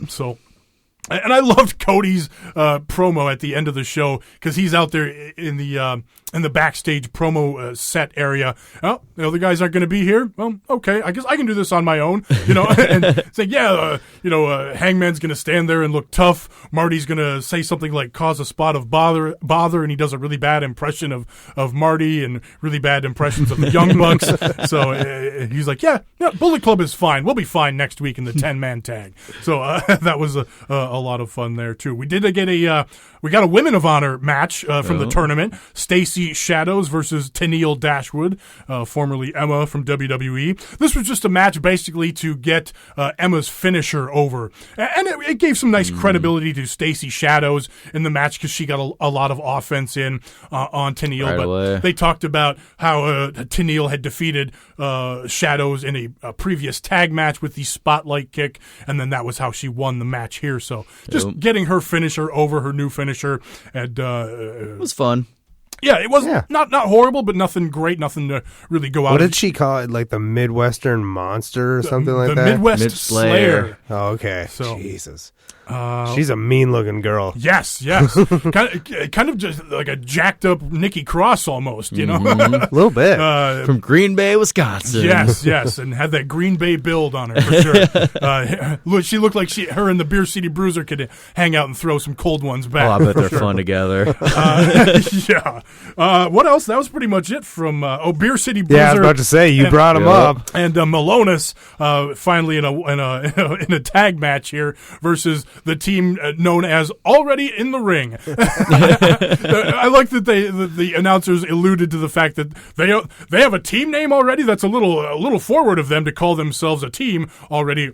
And I loved Cody's promo at the end of the show, because he's out there in the backstage promo set area. Oh, the other guys aren't going to be here. Well, okay, I guess I can do this on my own. And say, Hangman's going to stand there and look tough. Marty's going to say something like "cause a spot of bother," and he does a really bad impression of Marty and really bad impressions of the Young Bucks. So he's like, yeah, Bullet Club is fine. We'll be fine next week in the 10-man tag. So that was a a lot of fun there too. We did get we got a Women of Honor match from the tournament. Stacy Shadows versus Tennille Dashwood, formerly Emma from WWE. This was just a match basically to get Emma's finisher over, and it gave some nice credibility to Stacy Shadows in the match because she got a lot of offense in on Tennille. But they talked about how Tennille had defeated Shadows in a previous tag match with the spotlight kick, and then that was how she won the match here. So just getting her finisher over, her new finisher, and it was fun. Yeah, it was not horrible, but nothing great, nothing to really go out. What did she call it? Like the Midwestern Monster or something like that? The Midwest Slayer. Oh, okay. So, Jesus. She's a mean-looking girl. Yes. kind of just like a jacked-up Nikki Cross almost, you know? A little bit. From Green Bay, Wisconsin. Yes, and had that Green Bay build on her, for sure. She looked like her and the Beer City Bruiser could hang out and throw some cold ones back. Oh, I bet they're fun together. Yeah. What else? That was pretty much it from Beer City Bruiser. Yeah, I was about to say, you brought him up. And Malonis finally in a tag match here versus the team known as Already in the Ring. I like that the announcers alluded to the fact that they have a team name already. That's a little forward of them to call themselves a team already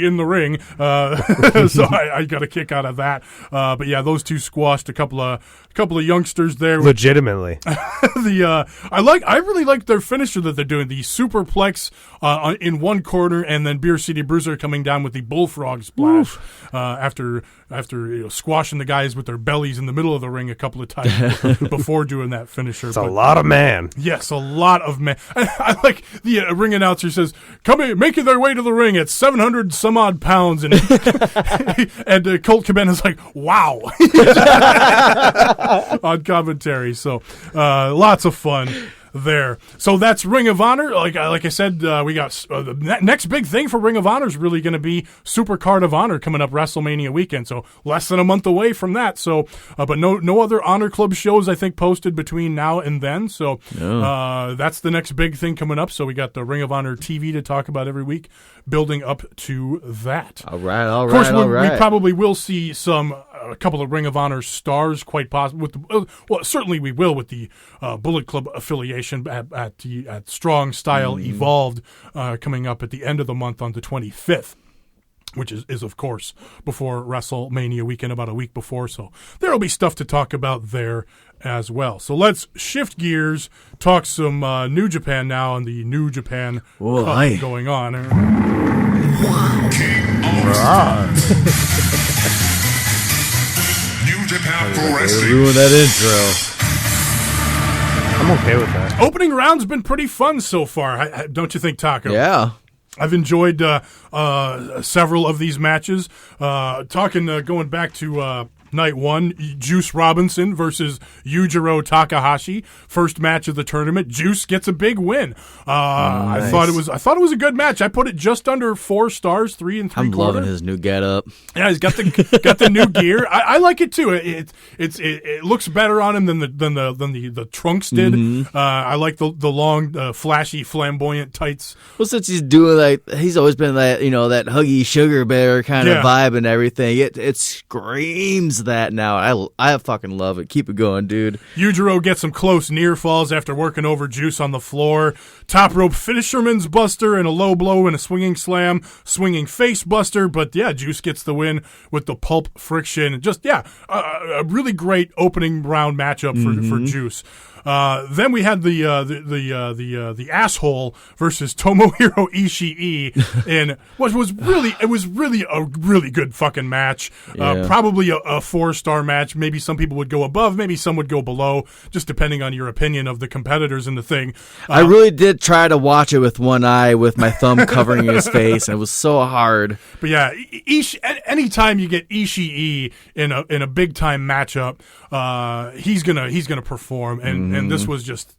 in the ring. So I got a kick out of that. But yeah, those two squashed a couple of youngsters there. Legitimately. I really like their finisher that they're doing, the superplex in one corner, and then Beer City Bruiser coming down with the bullfrog splash after squashing the guys with their bellies in the middle of the ring a couple of times before doing that finisher. It's a lot of man. Yes, a lot of man. I like the ring announcer says, "Come in, making their way to the ring at 700 some odd pounds," and and Colt Cabana's like, "Wow." On commentary, so lots of fun there. So that's Ring of Honor. Like I said, we got the next big thing for Ring of Honor is really going to be Super Card of Honor coming up WrestleMania weekend. So less than a month away from that. So, but no other Honor Club shows I think posted between now and then. So that's the next big thing coming up. So we got the Ring of Honor TV to talk about every week, building up to that. All right. Of course, we probably will see a couple of Ring of Honor stars, quite possibly. Certainly we will with the Bullet Club affiliation at Strong Style Evolved coming up at the end of the month on the 25th. Which is of course before WrestleMania weekend, about a week before. So there will be stuff to talk about there as well. So let's shift gears, talk some New Japan now, and the New Japan Cup going on. New Japan Pro Wrestling. Ruin that intro. I'm okay with that. Opening round's been pretty fun so far, don't you think, Taco? Yeah. I've enjoyed several of these matches. Going back to night one, Juice Robinson versus Yujiro Takahashi. First match of the tournament. Juice gets a big win. Nice. I thought it was a good match. I put it just under 4 stars, 3 3/4. I'm loving his new getup. Yeah, he's got the new gear. I like it too. It looks better on him than the trunks did. Mm-hmm. I like the long, flashy, flamboyant tights. Well, since he's doing he's always been that that huggy sugar bear kind of vibe and everything. It screams that now. I fucking love it. Keep it going, dude. Yujiro gets some close near falls after working over Juice on the floor. Top rope fisherman's buster and a low blow and a swinging slam, swinging face buster. But yeah, Juice gets the win with the pulp friction. Just a really great opening round matchup for Juice. Then we had the asshole versus Tomohiro Ishii in what was really a really good fucking match. Probably a 4-star match. Maybe some people would go above, maybe some would go below, just depending on your opinion of the competitors in the thing. I really did try to watch it with one eye with my thumb covering his face, and it was so hard. But yeah, anytime you get Ishii in a big time matchup, he's gonna perform. And and this was just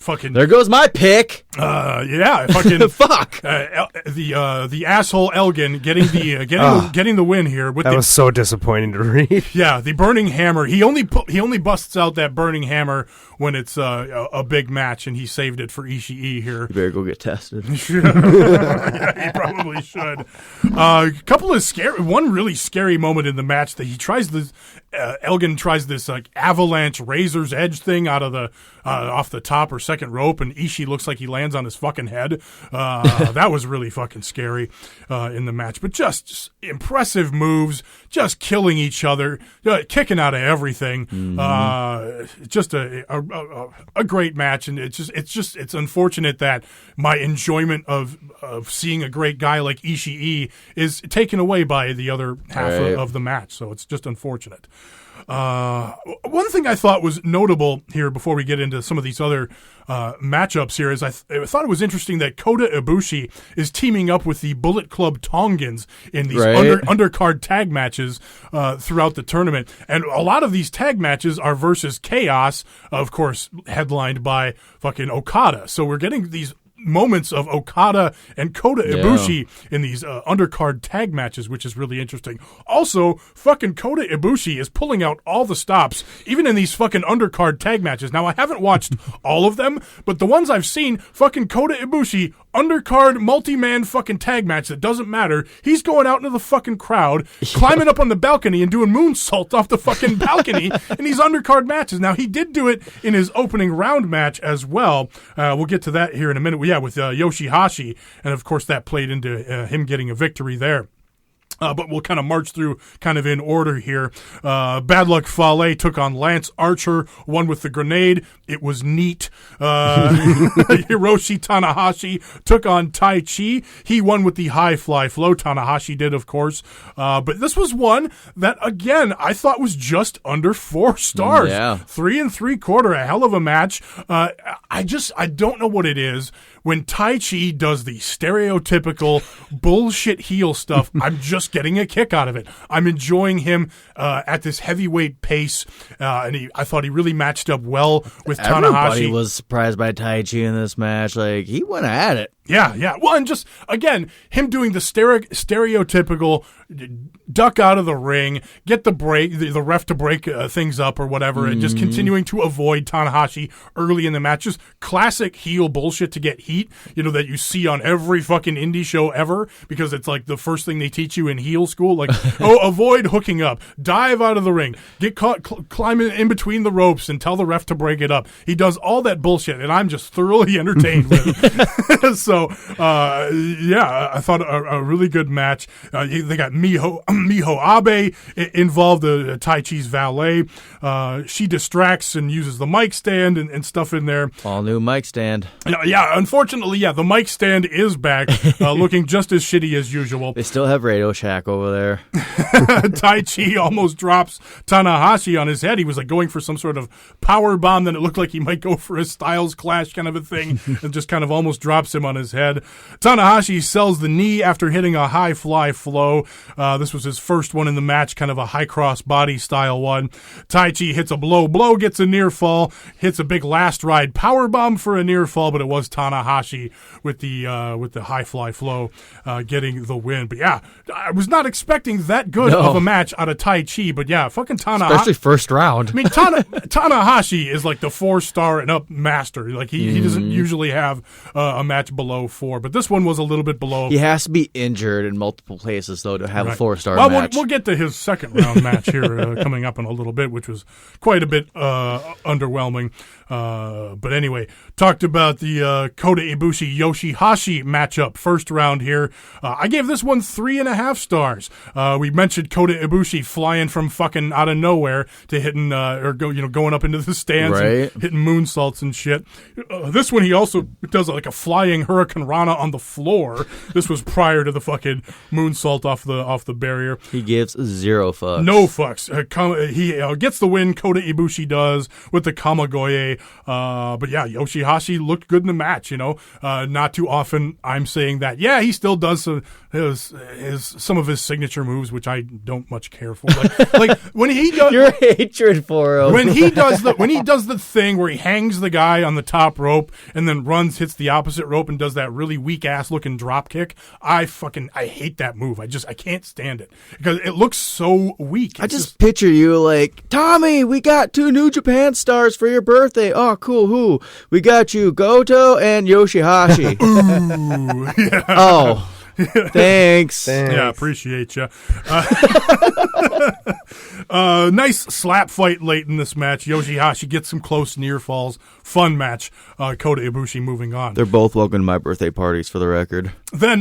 fucking. There goes my pick. Fucking Fuck. The asshole Elgin getting the win here with That was so disappointing to read. Yeah, the burning hammer. He only busts out that burning hammer when it's a big match, and he saved it for Ishii here. You better go get tested. Yeah, he probably should. One really scary moment in the match that he tries this. Elgin tries this like avalanche razor's edge thing out of the off the top or second rope, and Ishii looks like he lands on his fucking head. That was really fucking scary in the match, but just impressive moves, just killing each other, kicking out of everything. Just a great match, and it's unfortunate that my enjoyment of seeing a great guy like Ishii is taken away by the other half of the match. So it's just unfortunate. One thing I thought was notable here before we get into some of these other matchups here is I thought it was interesting that Kota Ibushi is teaming up with the Bullet Club Tongans in these undercard tag matches throughout the tournament. And a lot of these tag matches are versus Chaos, of course, headlined by fucking Okada. So we're getting these moments of Okada and Kota Ibushi in these undercard tag matches, which is really interesting. Also, fucking Kota Ibushi is pulling out all the stops, even in these fucking undercard tag matches. Now, I haven't watched all of them, but the ones I've seen, fucking Kota Ibushi, undercard multi-man fucking tag match that doesn't matter. He's going out into the fucking crowd, climbing up on the balcony and doing moonsault off the fucking balcony in these undercard matches. Now, he did do it in his opening round match as well. We'll get to that here in a minute. With Yoshihashi, and of course that played into him getting a victory there. But we'll kind of march through kind of in order here. Bad Luck Fale took on Lance Archer, won with the grenade. It was neat. Hiroshi Tanahashi took on Tai Chi. He won with the high fly flow. Tanahashi did, of course. But this was one that, again, I thought was just under 4 stars. 3 3/4, a hell of a match. I don't know what it is. When Tai Chi does the stereotypical bullshit heel stuff, I'm just getting a kick out of it. I'm enjoying him at this heavyweight pace, and I thought he really matched up well with Tanahashi. Everybody was surprised by Tai Chi in this match. Like, he went at it. Yeah. Well, and just, again, him doing the stereotypical duck out of the ring, get the break, the ref to break things up or whatever, and just continuing to avoid Tanahashi early in the match. Just classic heel bullshit to get heat, that you see on every fucking indie show ever, because it's like the first thing they teach you in heel school. Like, avoid hooking up, dive out of the ring, get caught climbing in between the ropes and tell the ref to break it up. He does all that bullshit, and I'm just thoroughly entertained with it. So, I thought a really good match. They got Miho Abe involved, Tai Chi's valet. She distracts and uses the mic stand and stuff in there. All new mic stand. Yeah, unfortunately, the mic stand is back, looking just as shitty as usual. They still have Radio Shack over there. Tai Chi almost drops Tanahashi on his head. He was like going for some sort of power bomb, then it looked like he might go for a Styles Clash kind of a thing, and just kind of almost drops him on his head. Tanahashi sells the knee after hitting a high fly flow. This was his first one in the match, kind of a high cross body style one. Tai Chi hits a blow, gets a near fall, hits a big last ride power bomb for a near fall, but it was Tanahashi with the high fly flow getting the win. But yeah, I was not expecting that good of a match out of Tai Chi, but yeah, fucking Tanahashi. Especially first round. I mean, Tanahashi is like the 4-star and up master. Like he doesn't usually have a match below 4, but this one was a little bit below. He has to be injured in multiple places though to have a 4-star match. We'll get to his second round match here coming up in a little bit, which was quite a bit underwhelming. But anyway, talked about the Kota Ibushi Yoshihashi matchup, first round here. I gave this one 3.5 stars. We mentioned Kota Ibushi flying from fucking out of nowhere to hitting going up into the stands and hitting moonsaults and shit. This one he also does like a flying hurricane Hurricane Rana on the floor. This was prior to the fucking moonsault off the barrier. He gives 0 fucks. No fucks. He gets the win. Kota Ibushi does with the Kamagoye. But yeah, Yoshihashi looked good in the match. Not too often I'm saying that. Yeah, he still does some of his signature moves, which I don't much care for. Like when he does your hatred for him. when he does the thing where he hangs the guy on the top rope and then hits the opposite rope and does that really weak ass looking drop kick. I hate that move. I can't stand it because it looks so weak. I just picture you like, Tommy, we got 2 New Japan stars for your birthday. Oh, cool. Who? We got you, Goto and Yoshihashi. Ooh, yeah. Oh. Thanks. Yeah, appreciate you. Nice slap fight late in this match. Yoshihashi gets some close near falls. Fun match. Kota Ibushi moving on. They're both welcome to my birthday parties, for the record. Then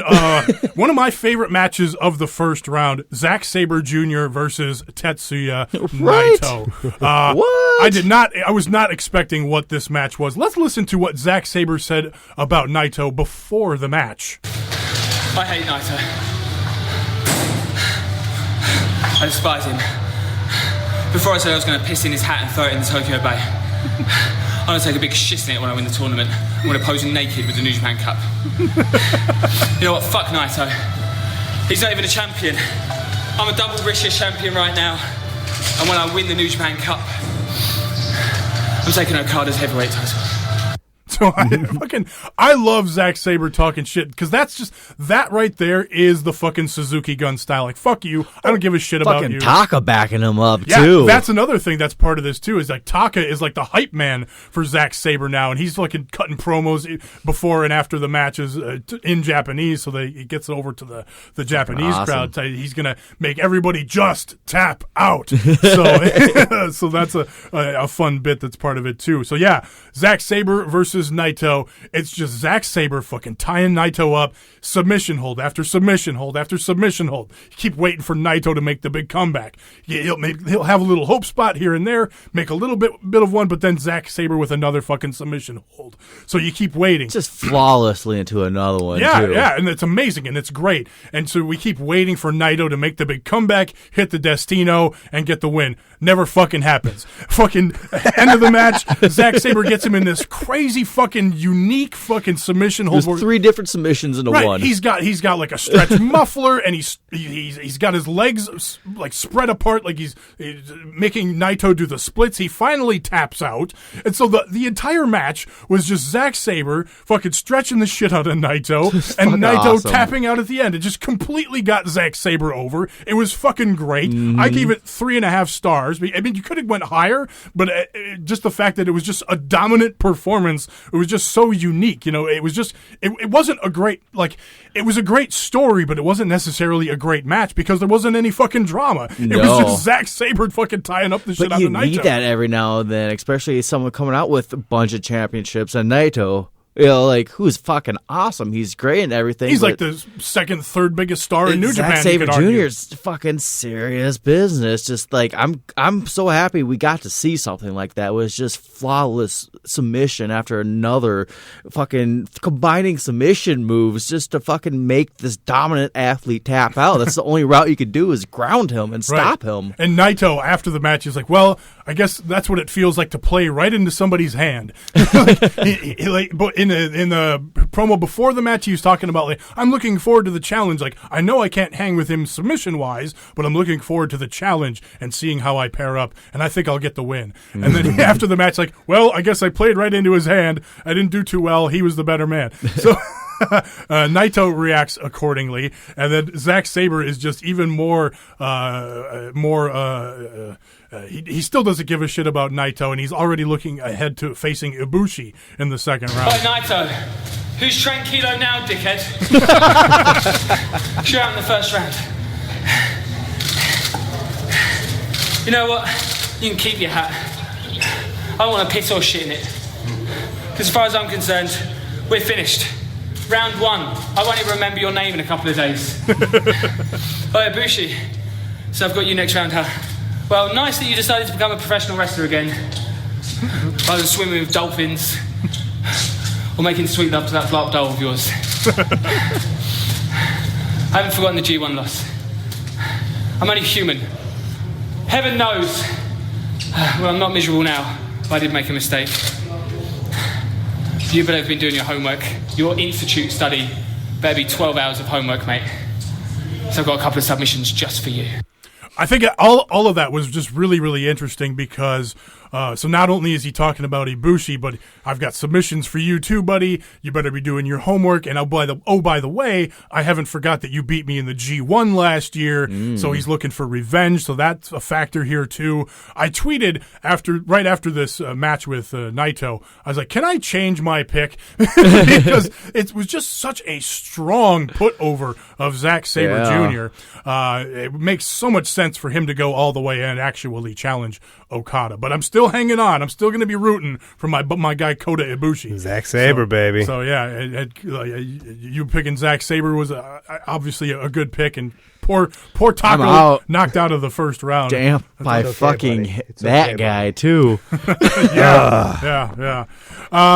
one of my favorite matches of the first round, Zack Sabre Jr. versus Tetsuya Naito. What? I was not expecting what this match was. Let's listen to what Zack Sabre said about Naito before the match. I hate Naito. I despise him. Before I said I was going to piss in his hat and throw it in the Tokyo Bay. I'm going to take a big shit in it when I win the tournament. I'm going to pose naked with the New Japan Cup. You know what? Fuck Naito. He's not even a champion. I'm a double British champion right now. And when I win the New Japan Cup, I'm taking Okada's heavyweight title. So I love Zack Sabre talking shit because that right there is the fucking Suzuki Gun style. Like, fuck you. I don't give a shit about you. Fucking Taka backing him up, yeah, too. That's another thing that's part of this, too, is like Taka is like the hype man for Zack Sabre now, and he's fucking cutting promos before and after the matches in Japanese so that he gets it over to the Japanese crowd. He's going to make everybody just tap out. So, so that's a fun bit that's part of it, too. So, yeah, Zack Sabre versus Naito. It's just Zack Sabre fucking tying Naito up, submission hold after submission hold after submission hold. You keep waiting for Naito to make the big comeback. He'll have a little hope spot here and there, make a little bit of one, but then Zack Sabre with another fucking submission hold. So you keep waiting. Just flawlessly into another one, too. Yeah, and it's amazing, and it's great. And so we keep waiting for Naito to make the big comeback, hit the Destino, and get the win. Never fucking happens. Fucking end of the match, Zack Sabre gets him in this crazy fucking unique fucking submission hold. There's 3 different submissions into one. He's got like a stretch muffler, and he's got his legs like spread apart, like he's making Naito do the splits. He finally taps out, and so the entire match was just Zack Sabre fucking stretching the shit out of Naito, and Naito awesome. tapping out at the end. It just completely got Zack Sabre over. It was fucking great. I gave it 3.5 stars. I mean, you could have went higher, but just the fact that it was just a dominant performance, it was just so unique. It was just it wasn't a great, like, it was a great story, but it wasn't necessarily a great match because there wasn't any fucking drama. It was just Zack Sabre fucking tying up the shit out of Naito. But you need that every now and then, especially someone coming out with a bunch of championships, and Naito, who's fucking awesome. He's great and everything. He's like the second, third biggest star in New Japan. Zack Sabre Jr. is fucking serious business. Just like I'm so happy we got to see something like that. It was just flawless submission after another, fucking combining submission moves just to fucking make this dominant athlete tap out. That's the only route you could do is ground him and stop him. And Naito after the match is like, well, I guess that's what it feels like to play right into somebody's hand. But in the promo before the match, he was talking about, like, I'm looking forward to the challenge. Like, I know I can't hang with him submission-wise, but I'm looking forward to the challenge and seeing how I pair up, and I think I'll get the win. And then after the match, like, well, I guess I played right into his hand. I didn't do too well. He was the better man. So Naito reacts accordingly, and then Zack Sabre is just even more he still doesn't give a shit about Naito, and he's already looking ahead to facing Ibushi in the second round. Oi, Naito, who's tranquilo now, dickhead? You're out in the first round. You know what? You can keep your hat. I don't want to piss or shit in it. Because as far as I'm concerned, we're finished. Round 1. I won't even remember your name in a couple of days. Oh, Ibushi. So I've got you next round, huh? Well, nice that you decided to become a professional wrestler again. Rather than swimming with dolphins. or making sweet love to that flop doll of yours. I haven't forgotten the G1 loss. I'm only human. Heaven knows. Well, I'm not miserable now, but I did make a mistake. You better have been doing your homework. Your institute study better be 12 hours of homework, mate. So I've got a couple of submissions just for you. I think all of that was just really, really interesting because so not only is he talking about Ibushi, but I've got submissions for you too, buddy. You better be doing your homework. And by the way, I haven't forgot that you beat me in the G1 last year. So he's looking for revenge. So that's a factor here too. I tweeted right after this match with Naito. I was like, can I change my pick? Because it was just such a strong put over of Zack Sabre Jr. It makes so much sense for him to go all the way and actually challenge Okada. But I'm still hanging on. I'm still going to be rooting for my guy Kota Ibushi. Zack Sabre, baby. So yeah, you picking Zack Sabre was obviously a good pick, and poor Taco knocked out of the first round. Damn, by fucking that guy too. Yeah.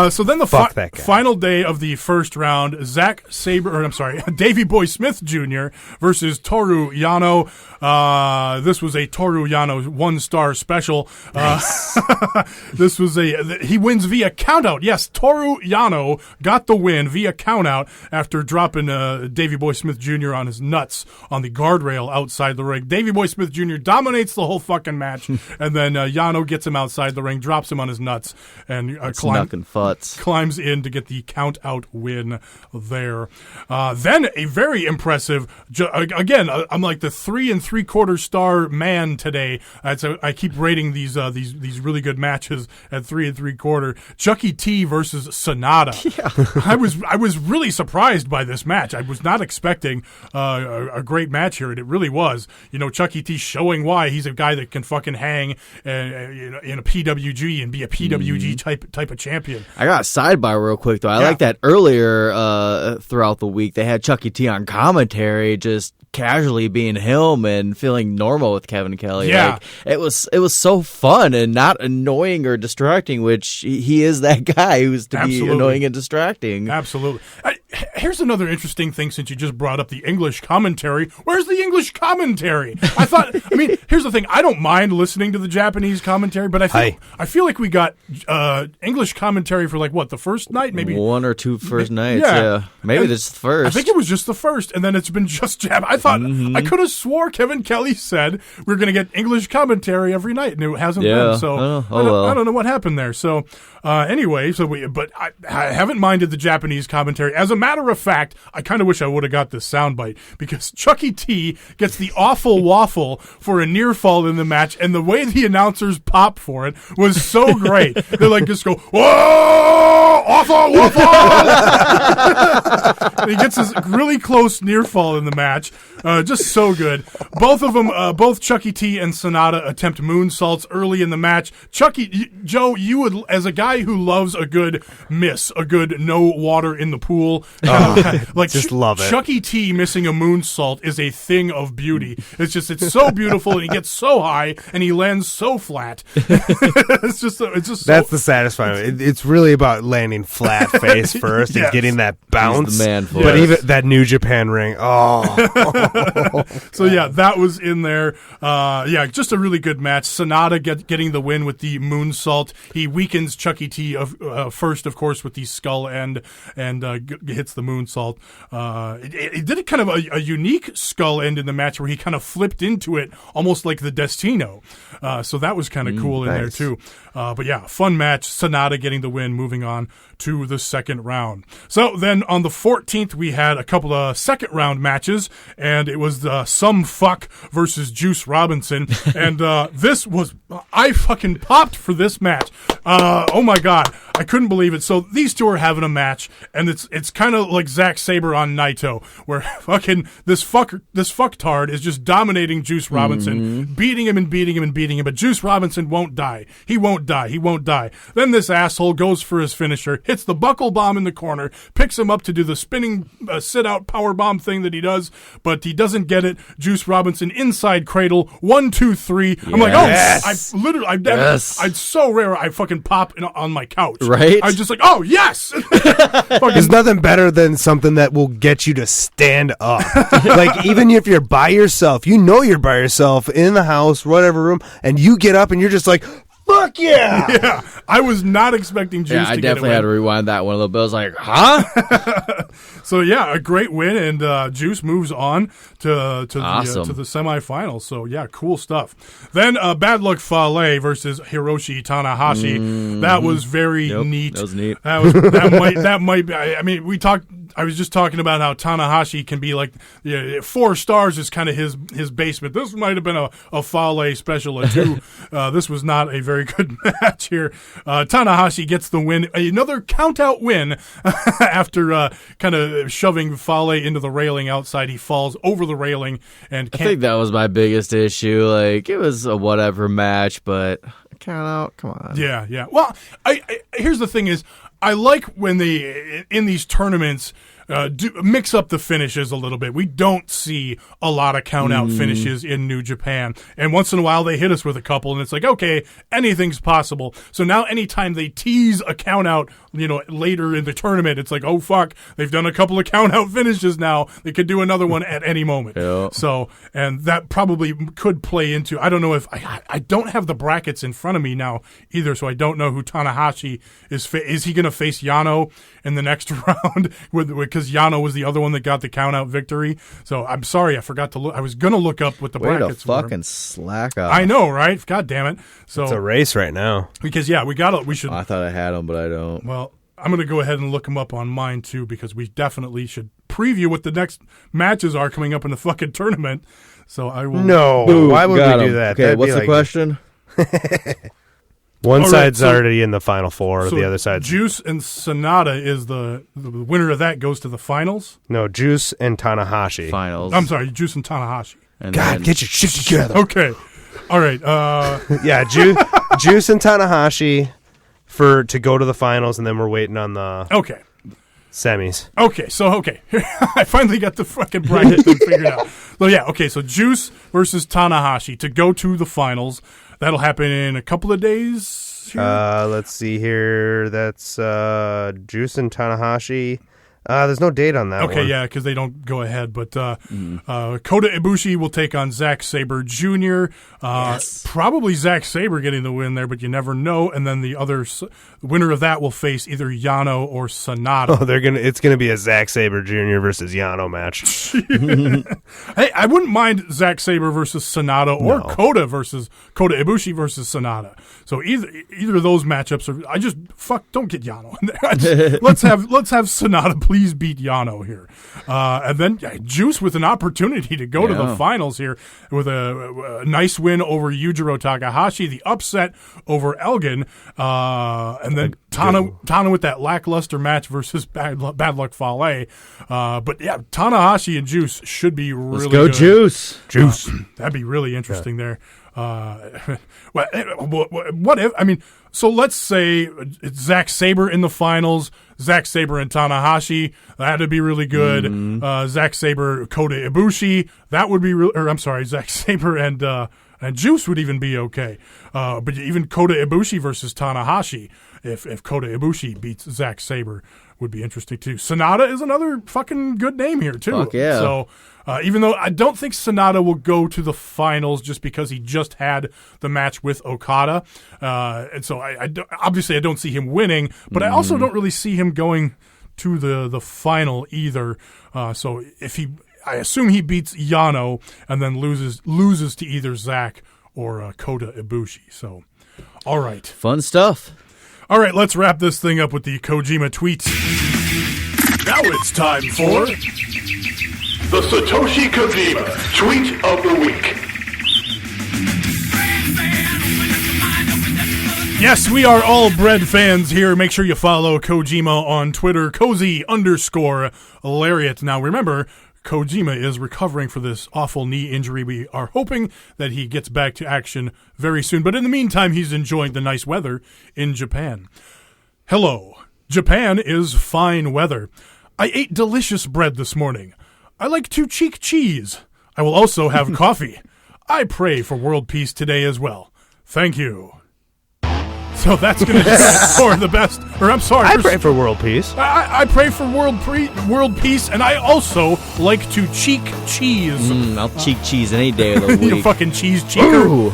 So then the final day of the first round, Davey Boy Smith Jr. versus Toru Yano. This was a Toru Yano 1-star special. Nice. This was he wins via countout. Yes, Toru Yano got the win via countout after dropping Davey Boy Smith Jr. on his nuts on the guardrail outside the ring. Davey Boy Smith Jr. dominates the whole fucking match, and then Yano gets him outside the ring, drops him on his nuts, and climbs in to get the count-out win there. Then a very impressive, again, I'm like the 3 3/4 star man today. I keep rating these really good matches at 3 3/4. Chucky T versus Sonata. Yeah. I was really surprised by this match. I was not expecting a great match here, and it really was. Chucky T showing why he's a guy that can fucking hang in a PWG and be a PWG type of champion. I got a sidebar real quick though. I like that earlier throughout the week they had Chucky T on commentary, just casually being him and feeling normal with Kevin Kelly. Yeah, it was so fun and not annoying or distracting, which he is that guy who's to be annoying and distracting. Absolutely. Here's another interesting thing, since you just brought up the English commentary. Where's the English commentary? Here's the thing. I don't mind listening to the Japanese commentary, but I feel like we got English commentary for the first night, maybe 1 or 2 first nights. Yeah. Maybe this the first. I think it was just the first, and then it's been just Jap. I thought I could have swore Kevin Kelly said we're going to get English commentary every night, and it hasn't been. So I don't know what happened there. So anyway, but I haven't minded the Japanese commentary. As a matter of fact, I kind of wish I would have got this soundbite, because Chucky T gets the awful waffle for a near fall in the match, and the way the announcers pop for it was so great. They just go, whoa, awful waffle! And he gets this really close near fall in the match. Just so good. Both of them, both Chucky T and Sonata attempt moonsaults early in the match. Joe, you would, as a guy who loves a good miss, a good no water in the pool, just love it. Chucky T missing a moonsault is a thing of beauty. It's so beautiful, and he gets so high, and he lands so flat. It's just that's the satisfying. It's really about landing flat face first and getting that bounce. He's the man for but even that New Japan ring, So yeah, that was in there. Just a really good match. Sonata getting the win with the moonsault. He weakens Chucky T first, of course, with the skull end, and hits the moonsault. It did kind of a unique skull end in the match where he kind of flipped into it, almost like the Destino. So that was kind of cool in there too. But yeah, fun match. Sonata getting the win, moving on to the second round. So then on the 14th, we had a couple of second round matches, and it was Some Fuck versus Juice Robinson. And I fucking popped for this match. Oh my God. I couldn't believe it. So these two are having a match, and it's kind of like Zack Sabre on Naito, where fucking this fucktard is just dominating Juice Robinson, beating him, but Juice Robinson won't die. He won't die. Then this asshole goes for his finisher, hits the buckle bomb in the corner, picks him up to do the spinning sit-out power bomb thing that he does, but he doesn't get it. Juice Robinson inside cradle, 1, 2, 3. I'm like, Yes. I'd so rare I fucking pop on my couch. Right? I'm just like, oh, yes! There's nothing better than something that will get you to stand up. Like, even if you're by yourself, you're by yourself in the house, whatever room, and you get up and you're just like, fuck yeah! Yeah, I was not expecting Juice to I get definitely it. had to rewind that one a little bit. I was like, huh? So yeah, a great win, and Juice moves on to Awesome. the semifinals. So yeah, cool stuff. Then Bad Luck Fale versus Hiroshi Tanahashi. That was very neat. That was neat. That might be. I mean, I was just talking about how Tanahashi can be like 4 stars is kind of his basement. This might have been a Fale special or 2. This was not a very good match here. Tanahashi gets the win, another count-out win after kind of shoving Fale into the railing outside. He falls over the railing and I think that was my biggest issue. Like, it was a whatever match, but count out, come on. Yeah. Well, I here's the thing is, I like when they, in these tournaments, mix up the finishes a little bit. We don't see a lot of count-out finishes in New Japan. And once in a while, they hit us with a couple, and it's like, okay, anything's possible. So now anytime they tease a count-out, later in the tournament, it's like, oh, fuck, they've done a couple of count-out finishes now. They could do another one at any moment. Yeah. So, and that probably could play into, I don't know if, I don't have the brackets in front of me now either, so I don't know who Tanahashi is he going to face Yano in the next round? Because Yano was the other one that got the count-out victory. So I'm sorry, I forgot to look. I was going to look up what the Way to brackets were. fucking slack off. I know, right? God damn it. So It's a race right now. because we should. I thought I had them, but I don't. Well, I'm going to go ahead and look them up on mine too, because we definitely should preview what the next matches are coming up in the fucking tournament. So I will. No, Ooh, why would got we 'em. do that? Okay, That'd be what's the like- question? One All right, side's so- already in the final 4, So the other side's... Juice and Sonata is the winner of that goes to the finals. No, Juice and Tanahashi. Finals. I'm sorry, Juice and Tanahashi. And God, then- get your shit together. Okay. All right. Yeah, Juice and Tanahashi to go to the finals, and then we're waiting on the Okay. semis. Okay. I finally got the fucking bracket thing figured out. So yeah. Okay. So Juice versus Tanahashi to go to the finals. That'll happen in a couple of days. Here. Let's see here. That's Juice and Tanahashi. There's no date on that one. Okay, yeah, because they don't go ahead. But Kota Ibushi will take on Zack Sabre Jr. Probably Zack Sabre getting the win there, but you never know. And then the winner of that will face either Yano or Sonata. Oh, it's gonna be a Zack Sabre Jr. versus Yano match. Hey, I wouldn't mind Zack Sabre versus Sonata or Kota Ibushi versus Sonata. So either of those matchups are don't get Yano in there. let's have Sonata please beat Yano here. And then Juice with an opportunity to go to the finals here with a nice win over Yujiro Takahashi, the upset over Elgin, and then Tana with that lackluster match versus Bad Luck Fale. But yeah, Tanahashi and Juice should be really Let's go, good. Juice. That'd be really interesting there. What if? I mean, so let's say it's Zack Sabre in the finals, Zack Sabre and Tanahashi. That'd be really good. Zack Sabre, Kota Ibushi. That would be Zack Sabre and Juice would even be okay. But even Kota Ibushi versus Tanahashi, if Kota Ibushi beats Zack Sabre, would be interesting too. Sonata is another fucking good name here too. Fuck yeah. So even though I don't think Sonata will go to the finals just because he just had the match with Okada, and so obviously I don't see him winning, but I also don't really see him going to the final either. So I assume he beats Yano and then loses to either Zack or Kota Ibushi. So, all right. Fun stuff. All right, let's wrap this thing up with the Kojima tweets. Now it's time for the Satoshi Kojima Tweet of the Week. Yes, we are all bread fans here. Make sure you follow Kojima on Twitter, Cozy_Lariat. Now, remember, Kojima is recovering for this awful knee injury. We are hoping that he gets back to action very soon. But in the meantime, he's enjoying the nice weather in Japan. Hello, Japan is fine weather. I ate delicious bread this morning. I like to cheek cheese. I will also have coffee. I pray for world peace today as well. Thank you. So that's going to do it for the best. Or I'm sorry. I pray for world peace. I pray for world peace, and I also like to cheek cheese. I'll cheek cheese any day of the week. You fucking cheese cheeker.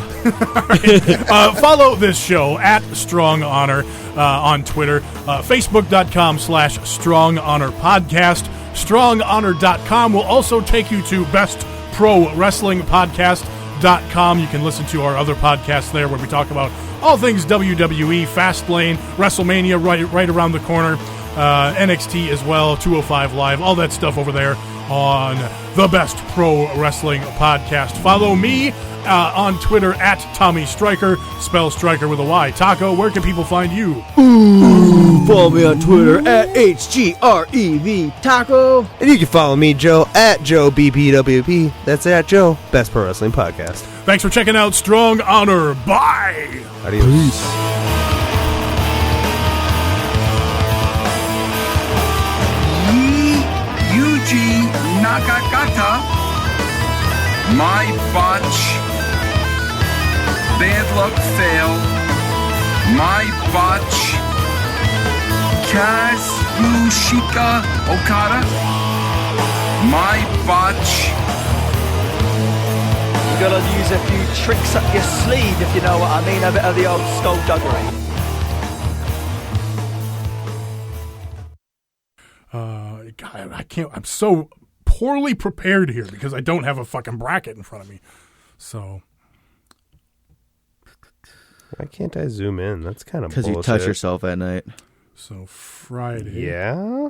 Follow this show at Strong Honor on Twitter, Facebook.com/Strong Honor Podcast. StrongHonor.com will also take you to BestProWrestlingPodcast.com. You can listen to our other podcasts there where we talk about all things WWE, Fastlane, WrestleMania right around the corner, NXT as well, 205 Live, all that stuff over there on the Best Pro Wrestling Podcast. Follow me on Twitter at Tommy Stryker, spell Stryker with a Y. Taco, where can people find you? Follow me on Twitter at HGREV Taco. And you can follow me, Joe, at Joe BPWP. That's at Joe, Best Pro Wrestling Podcast. Thanks for checking out Strong Honor. Bye! Adios. Peace. Yuji Nakagata, my botch, bad luck fail, my botch, Kazushika Okada, my botch. You gotta use a few tricks up your sleeve, if you know what I mean, a bit of the old skullduggery. God, I can't. I'm so poorly prepared here because I don't have a fucking bracket in front of me. So why can't I zoom in? That's kind of because you touch yourself at night. So Friday. Yeah.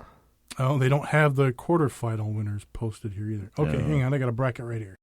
Oh, they don't have the quarterfinal winners posted here either. Okay, hang on. I got a bracket right here.